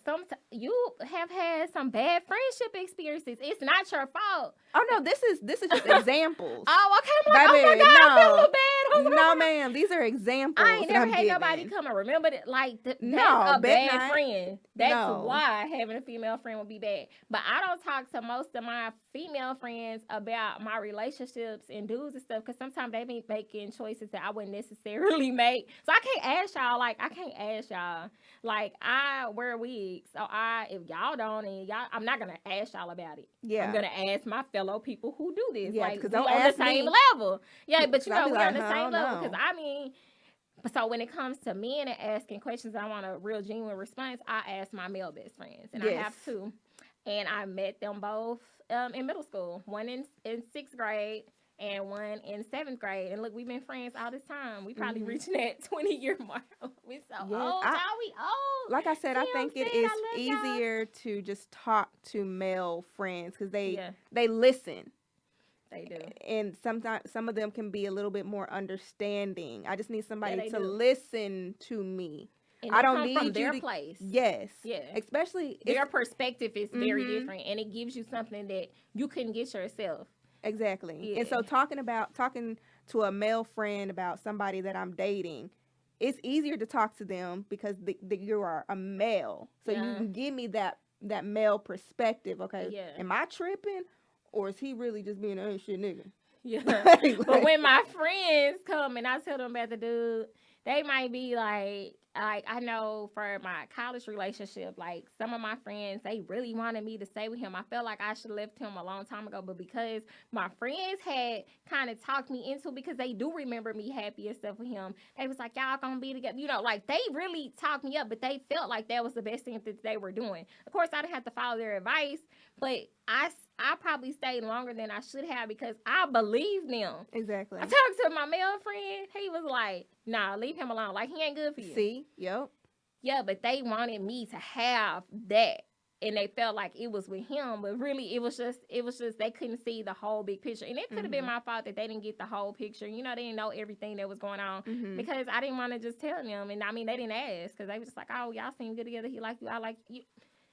Speaker 2: you have had some bad friendship experiences. It's not your fault.
Speaker 1: Oh no, this is just examples.
Speaker 2: Oh, okay. I'm like, oh my God, I feel a little bad.
Speaker 1: No, ma'am, these are examples.
Speaker 2: I ain't never had nobody come and remember that. Like, that's a bad friend. That's why having a female friend would be bad. But I don't talk to most of my female friends about my relationships and dudes and stuff because sometimes they be making choices that I wouldn't necessarily make. So I can't ask y'all. Like, I wear wigs. So if y'all don't, and I'm not going to ask y'all about it. Yeah. I'm going to ask my fellow people who do this.
Speaker 1: Yeah,
Speaker 2: like,
Speaker 1: we
Speaker 2: on the same level. Yeah, but we're on the same level. Because, I mean, so when it comes to men and asking questions, I want a real genuine response. I ask my male best friends. And I have two. And I met them both in middle school. One in 6th grade. And one in 7th grade. And look, we've been friends all this time. We probably reaching that 20-year mark. We so old, y'all. We old.
Speaker 1: Like I said, I think it is easier to just talk to male friends because they listen.
Speaker 2: They do.
Speaker 1: And sometimes some of them can be a little bit more understanding. I just need somebody to listen to me.
Speaker 2: And I don't need from their place.
Speaker 1: Yes.
Speaker 2: Yeah.
Speaker 1: Especially
Speaker 2: their perspective is very different. And it gives you something that you couldn't get yourself.
Speaker 1: Exactly.
Speaker 2: Yeah.
Speaker 1: And so talking to a male friend about somebody that I'm dating, it's easier to talk to them because you are a male, so you
Speaker 2: Yeah.
Speaker 1: can give me that male perspective. Okay,
Speaker 2: Yeah.
Speaker 1: am I tripping, or is he really just being an ain't shit nigga?
Speaker 2: Yeah.
Speaker 1: Like,
Speaker 2: But when my friends come and I tell them about the dude, they might be like I know for my college relationship, like some of my friends, they really wanted me to stay with him. I felt like I should have left him a long time ago, but because my friends had kind of talked me into, because they do remember me happy and stuff with him, they was like, y'all gonna be together. You know, like they really talked me up, but they felt like that was the best thing that they were doing. Of course, I didn't have to follow their advice, but I probably stayed longer than I should have because I believed them.
Speaker 1: exactly.
Speaker 2: I talked to my male friend. He was like, nah, leave him alone. Like, he ain't good for you.
Speaker 1: See, yep.
Speaker 2: Yeah, but they wanted me to have that. And they felt like it was with him. But really, it was just they couldn't see the whole big picture. And it could have been my fault that they didn't get the whole picture. You know, they didn't know everything that was going on. Because I didn't want to just tell them. And I mean, they didn't ask. Because they was just like, oh, y'all seem good together. He like you. I like you.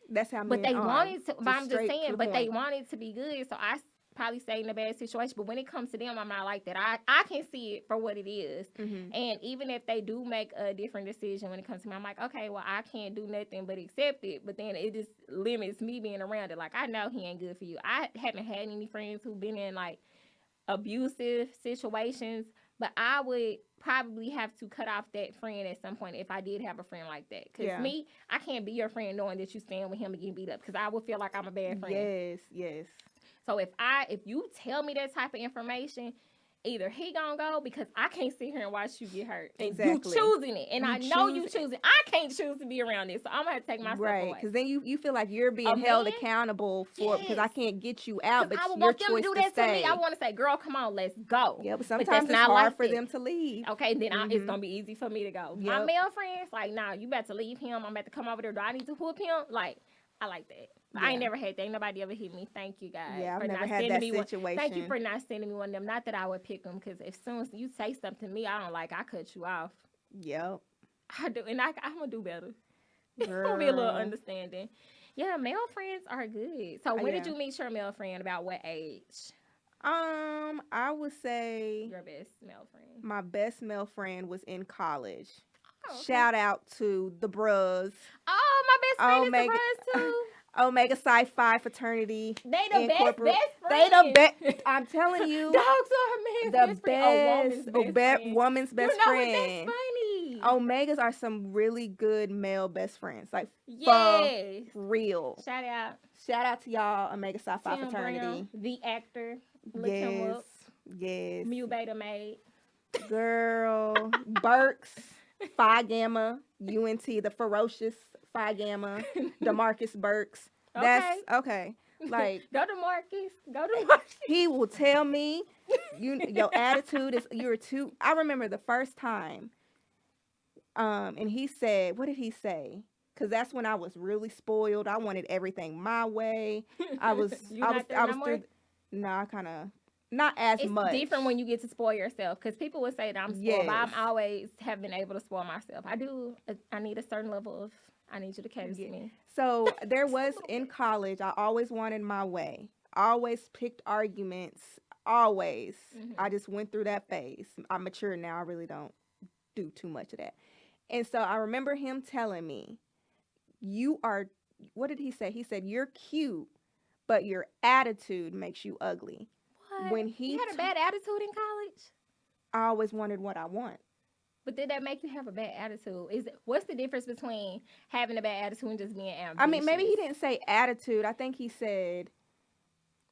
Speaker 1: That's how.
Speaker 2: But they wanted to.
Speaker 1: Just
Speaker 2: But I'm just
Speaker 1: straight to
Speaker 2: saying.
Speaker 1: the
Speaker 2: But they
Speaker 1: point.
Speaker 2: wanted to be good. So I probably stayed in a bad situation. But when it comes to them, I'm not like that. I can see it for what it is. And even if they do make a different decision when it comes to me, I'm like, okay, well, I can't do nothing but accept it. But then it just limits me being around it. Like, I know he ain't good for you. I haven't had any friends who've been in like abusive situations, but I would probably have to cut off that friend at some point if I did have a friend like that. Because me, I can't be your friend knowing that you stand with him and getting beat up, because I would feel like I'm a bad friend.
Speaker 1: Yes.
Speaker 2: So if you tell me that type of information, either he gonna go, because I can't sit here and watch you get hurt. And
Speaker 1: Exactly.
Speaker 2: you choosing it, and I know you choosing. I can't choose to be around it, so I'm gonna have to take myself away.
Speaker 1: Right, because then you feel like you're being
Speaker 2: A
Speaker 1: held
Speaker 2: man?
Speaker 1: accountable for because I can't get you out, but
Speaker 2: I would
Speaker 1: your
Speaker 2: want them
Speaker 1: choice
Speaker 2: to do
Speaker 1: to
Speaker 2: that
Speaker 1: stay.
Speaker 2: to me. I want to say, girl, come on, let's go.
Speaker 1: Yeah, but
Speaker 2: that's
Speaker 1: sometimes it's
Speaker 2: not
Speaker 1: hard
Speaker 2: like
Speaker 1: for
Speaker 2: that.
Speaker 1: them to leave.
Speaker 2: Okay, then it's gonna be easy for me to go. My
Speaker 1: Yep.
Speaker 2: male friends, like, nah, you about to leave him. I'm about to come over there. Do I need to whoop him? Like, I like that. I ain't never had that. Ain't nobody ever hit me. Thank you, guys.
Speaker 1: Yeah, I've
Speaker 2: for
Speaker 1: never
Speaker 2: not
Speaker 1: had
Speaker 2: sending
Speaker 1: that
Speaker 2: me
Speaker 1: situation.
Speaker 2: Thank you for not sending me one of them. Not that I would pick them, because as soon as you say something to me I don't like, I cut you off.
Speaker 1: Yep.
Speaker 2: I do, and I'm gonna do better.
Speaker 1: Girl.
Speaker 2: Gonna be a little understanding. Yeah, male friends are good. So when did you meet your male friend? About what age?
Speaker 1: I would say
Speaker 2: Your best male friend.
Speaker 1: my best male friend was in college.
Speaker 2: Oh, okay.
Speaker 1: Shout out to the bros.
Speaker 2: Oh, my best friend
Speaker 1: Omega-
Speaker 2: is the bros too.
Speaker 1: Omega Psi Phi fraternity.
Speaker 2: They the best
Speaker 1: Incorporate-
Speaker 2: friends.
Speaker 1: They the best. I'm telling you,
Speaker 2: Dogs are man's
Speaker 1: the
Speaker 2: best friend.
Speaker 1: woman's best
Speaker 2: You know
Speaker 1: friend.
Speaker 2: what? That's funny.
Speaker 1: Omegas are some really good male best friends. Like,
Speaker 2: yes.
Speaker 1: for real.
Speaker 2: Shout out.
Speaker 1: Shout out to y'all, Omega Psi Phi
Speaker 2: Tim
Speaker 1: fraternity.
Speaker 2: Brown, the actor. Look him up.
Speaker 1: Yes.
Speaker 2: Mu Beta Maid.
Speaker 1: Girl. Burks, Phi Gamma, UNT, the ferocious Phi Gamma, DeMarcus Burks. That's okay. Like,
Speaker 2: Go to Marcus. Go to Marcus.
Speaker 1: he will tell me your attitude is you're too. I remember the first time, and he said, what did he say? Because that's when I was really spoiled. I wanted everything my way. I was through. No, I kind of not as much.
Speaker 2: It's different when you get to spoil yourself, because people would say that I'm spoiled, but I'm
Speaker 1: Yes.
Speaker 2: always have been able to spoil myself. I need a certain level of, I need you to cater to me.
Speaker 1: So there was in college, I always wanted my way. Always picked arguments. Always. I just went through that phase. I'm mature now. I really don't do too much of that. And so I remember him telling me, what did he say? He said, you're cute, but your attitude makes you ugly.
Speaker 2: What?
Speaker 1: When
Speaker 2: you had a bad attitude in college?
Speaker 1: I always wanted what I want.
Speaker 2: But did that make you have a bad attitude? What's the difference between having a bad attitude and just being ambitious?
Speaker 1: I mean, maybe he didn't say attitude. I think he said,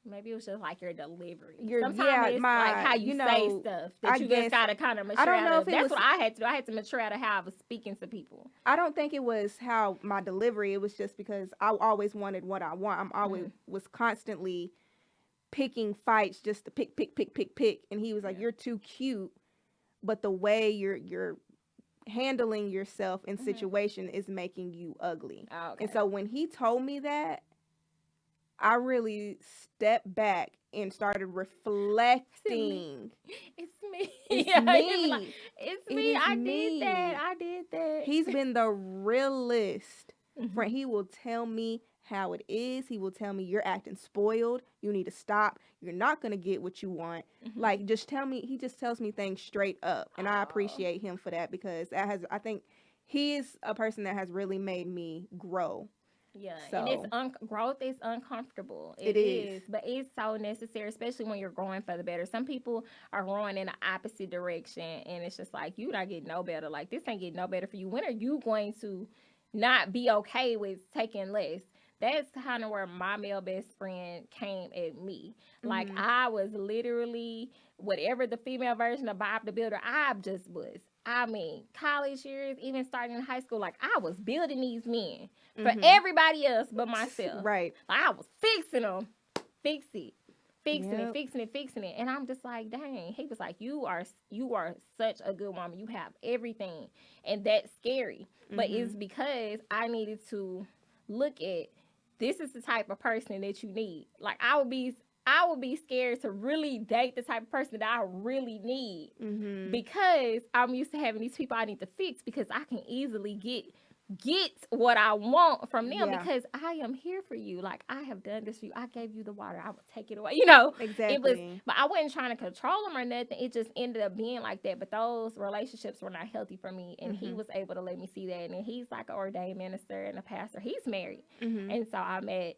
Speaker 2: maybe it was just like your delivery.
Speaker 1: Sometimes
Speaker 2: it's like how you say stuff that you just gotta kind of mature out of. That's what I had to do. I had to mature out of how I was speaking to people.
Speaker 1: I don't think it was how my delivery. It was just because I always wanted what I want. I'm always was constantly picking fights just to pick. And he was like, "You're too cute, but the way you're handling yourself in situation is making you ugly."
Speaker 2: Oh, okay.
Speaker 1: And so when he told me that, I really stepped back and started reflecting.
Speaker 2: It's me.
Speaker 1: It's
Speaker 2: Yeah,
Speaker 1: me.
Speaker 2: like, it's
Speaker 1: It
Speaker 2: me.
Speaker 1: is
Speaker 2: I
Speaker 1: me.
Speaker 2: did that.
Speaker 1: He's been the realest friend. He will tell me how it is. He will tell me, you're acting spoiled. You need to stop. You're not going to get what you want. Like, just tell me. He just tells me things straight up. And I appreciate him for that, because I think he is a person that has really made me grow.
Speaker 2: Yeah,
Speaker 1: So,
Speaker 2: and it's growth is uncomfortable.
Speaker 1: It is.
Speaker 2: But it's so necessary, especially when you're growing for the better. Some people are growing in the opposite direction, and it's just like, you not getting no better. Like, this ain't getting no better for you. When are you going to not be okay with taking less? That's kind of where my male best friend came at me. Like, I was literally, whatever the female version of Bob the Builder, I just was. I mean, college years, even starting in high school, like, I was building these men for everybody else but myself.
Speaker 1: Right.
Speaker 2: Like, I was fixing them. Fixing it. And I'm just like, dang. He was like, you are such a good woman. You have everything. And that's scary. But it's because I needed to look at, this is the type of person that you need. Like, I would be scared to really date the type of person that I really need, because I'm used to having these people I need to fix, because I can easily get what I want from them, because I am here for you. Like, I have done this for you. I gave you the water. I will take it away. You know,
Speaker 1: Exactly.
Speaker 2: but I wasn't trying to control them or nothing. It just ended up being like that. But those relationships were not healthy for me, and he was able to let me see that. And he's like an ordained minister and a pastor. He's married, and so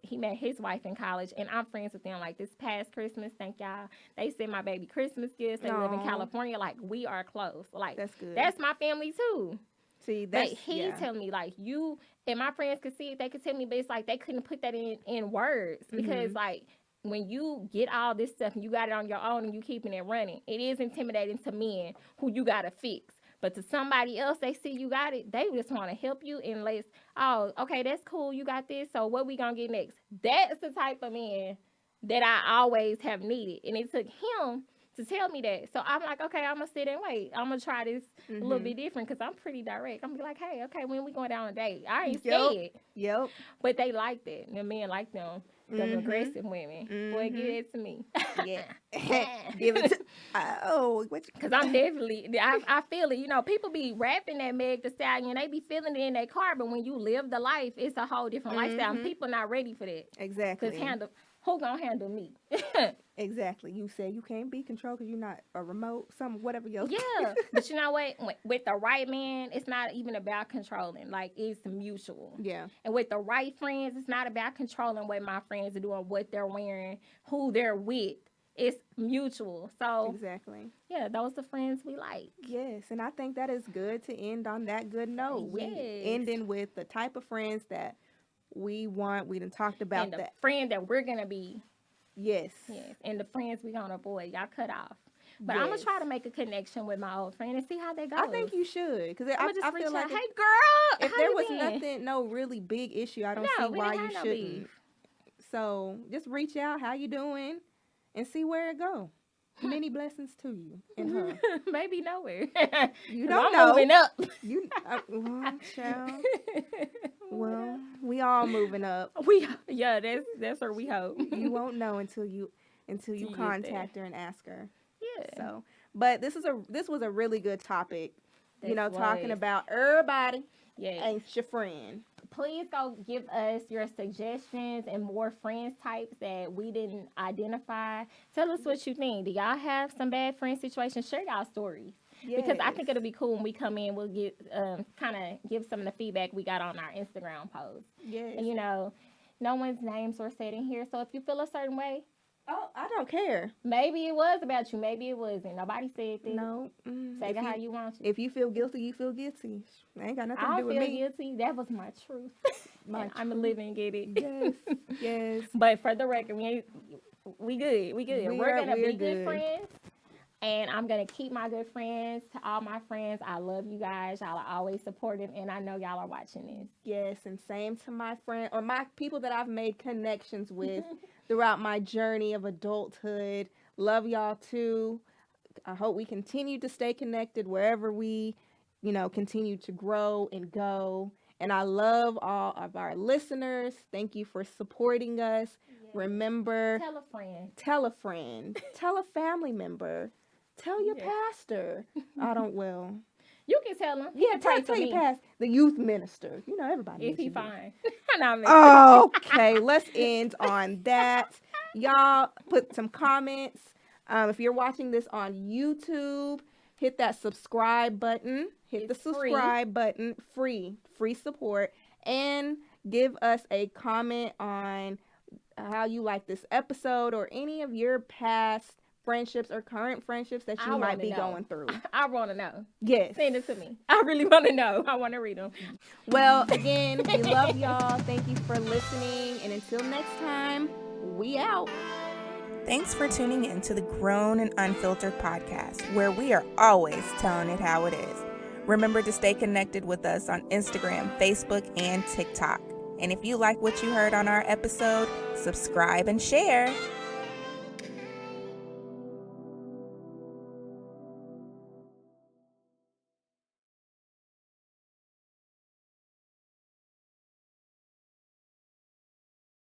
Speaker 2: he met his wife in college, and I'm friends with them. Like, this past Christmas, thank y'all, they sent my baby Christmas gifts. They live in California. Like, we are close. Like,
Speaker 1: That's good.
Speaker 2: That's my family too.
Speaker 1: See, that's,
Speaker 2: but he telling me, like, you and my friends could see it, they could tell me, but it's like they couldn't put that in words, because like, when you get all this stuff and you got it on your own and you keeping it running, it is intimidating to men who you gotta fix. But to somebody else, they see you got it, they just want to help you, unless, oh, okay, that's cool, you got this, so what we gonna get next? That's the type of man that I always have needed, and it took him to tell me that. So I'm like, okay, I'm going to sit and wait. I'm going to try this a little bit different, because I'm pretty direct. I'm going to be like, hey, okay, when we going down a date? I ain't scared.
Speaker 1: Yep.
Speaker 2: But they like that. The men like them. The aggressive women. Boy, give it to me.
Speaker 1: Yeah. Give it to,
Speaker 2: because I'm definitely, I feel it. You know, people be rapping that Meg Thee Stallion. They be feeling it in their car. But when you live the life, it's a whole different lifestyle. And people not ready for that.
Speaker 1: Exactly.
Speaker 2: Because who gonna handle me?
Speaker 1: Exactly. You said you can't be controlled because you're not a remote, whatever else.
Speaker 2: Yeah. But you know what? With the right man, it's not even about controlling. Like, it's mutual.
Speaker 1: Yeah.
Speaker 2: And with the right friends, it's not about controlling what my friends are doing, what they're wearing, who they're with. It's mutual. So,
Speaker 1: exactly.
Speaker 2: Yeah, those are friends we like.
Speaker 1: Yes. And I think that is good to end on that good note.
Speaker 2: Yes.
Speaker 1: We ending with the type of friends that we want. We done talked about
Speaker 2: and the
Speaker 1: that.
Speaker 2: friend that we're going to be.
Speaker 1: Yes.
Speaker 2: Yes. And the friends we're going to avoid. Y'all cut off. But I'm going to try to make a connection with my old friend and see how that goes.
Speaker 1: I think you should. Because I feel like
Speaker 2: hey, girl,
Speaker 1: if there was nothing, no really big issue, I don't see why you shouldn't. So just reach out. How you doing? And see where it go. Many blessings to you and her.
Speaker 2: Maybe nowhere.
Speaker 1: You don't know.
Speaker 2: Moving up.
Speaker 1: Well, child. Well, we all moving up.
Speaker 2: That's where we hope.
Speaker 1: You won't know until you contact her and ask her.
Speaker 2: Yeah.
Speaker 1: So, but this was a really good topic. Talking about everybody ain't your friend.
Speaker 2: Please go give us your suggestions and more friends types that we didn't identify. Tell us what you think. Do y'all have some bad friend situations? Share y'all stories. Yes. Because I think it'll be cool when we come in. We'll get kind of give some of the feedback we got on our Instagram post.
Speaker 1: Yes.
Speaker 2: And no one's names were said in here. So if you feel a certain way,
Speaker 1: I don't care.
Speaker 2: Maybe it was about you. Maybe it wasn't. Nobody said this.
Speaker 1: No.
Speaker 2: Say it how you want to.
Speaker 1: If you feel guilty, you feel guilty. I ain't got nothing to do with me.
Speaker 2: I feel guilty. That was my truth. I'm a living get it.
Speaker 1: Yes. Yes.
Speaker 2: But for the record, we good. We're going to be good friends. And I'm going to keep my good friends. To all my friends, I love you guys. Y'all are always supportive. And I know y'all are watching this.
Speaker 1: Yes. And same to my friend or my people that I've made connections with throughout my journey of adulthood. Love y'all too. I hope we continue to stay connected wherever we, continue to grow and go. And I love all of our listeners. Thank you for supporting us. Yes. Remember,
Speaker 2: tell a friend.
Speaker 1: Tell a friend. Tell a family member. Tell your pastor.
Speaker 2: You can tell him.
Speaker 1: Yeah,
Speaker 2: pray
Speaker 1: tell
Speaker 2: for
Speaker 1: you
Speaker 2: me
Speaker 1: past the youth minister. You know, everybody.
Speaker 2: if
Speaker 1: needs
Speaker 2: he
Speaker 1: to do.
Speaker 2: fine. Nah, man.
Speaker 1: Okay, let's end on that. Y'all put some comments. If you're watching this on YouTube, hit that subscribe button. Hit
Speaker 2: It's
Speaker 1: the subscribe button. Free support. And give us a comment on how you like this episode or any of your past friendships or current friendships that you
Speaker 2: I
Speaker 1: might
Speaker 2: wanna
Speaker 1: be
Speaker 2: know.
Speaker 1: going through.
Speaker 2: I want to know.
Speaker 1: Yes.
Speaker 2: Send it to me. I really want to know. I want to read them.
Speaker 1: Well, again, we love y'all. Thank you for listening. And until next time, we out. Thanks for tuning in to the Grown and Unfiltered podcast, where we are always telling it how it is. Remember to stay connected with us on Instagram, Facebook, and TikTok. And if you like what you heard on our episode, subscribe and share.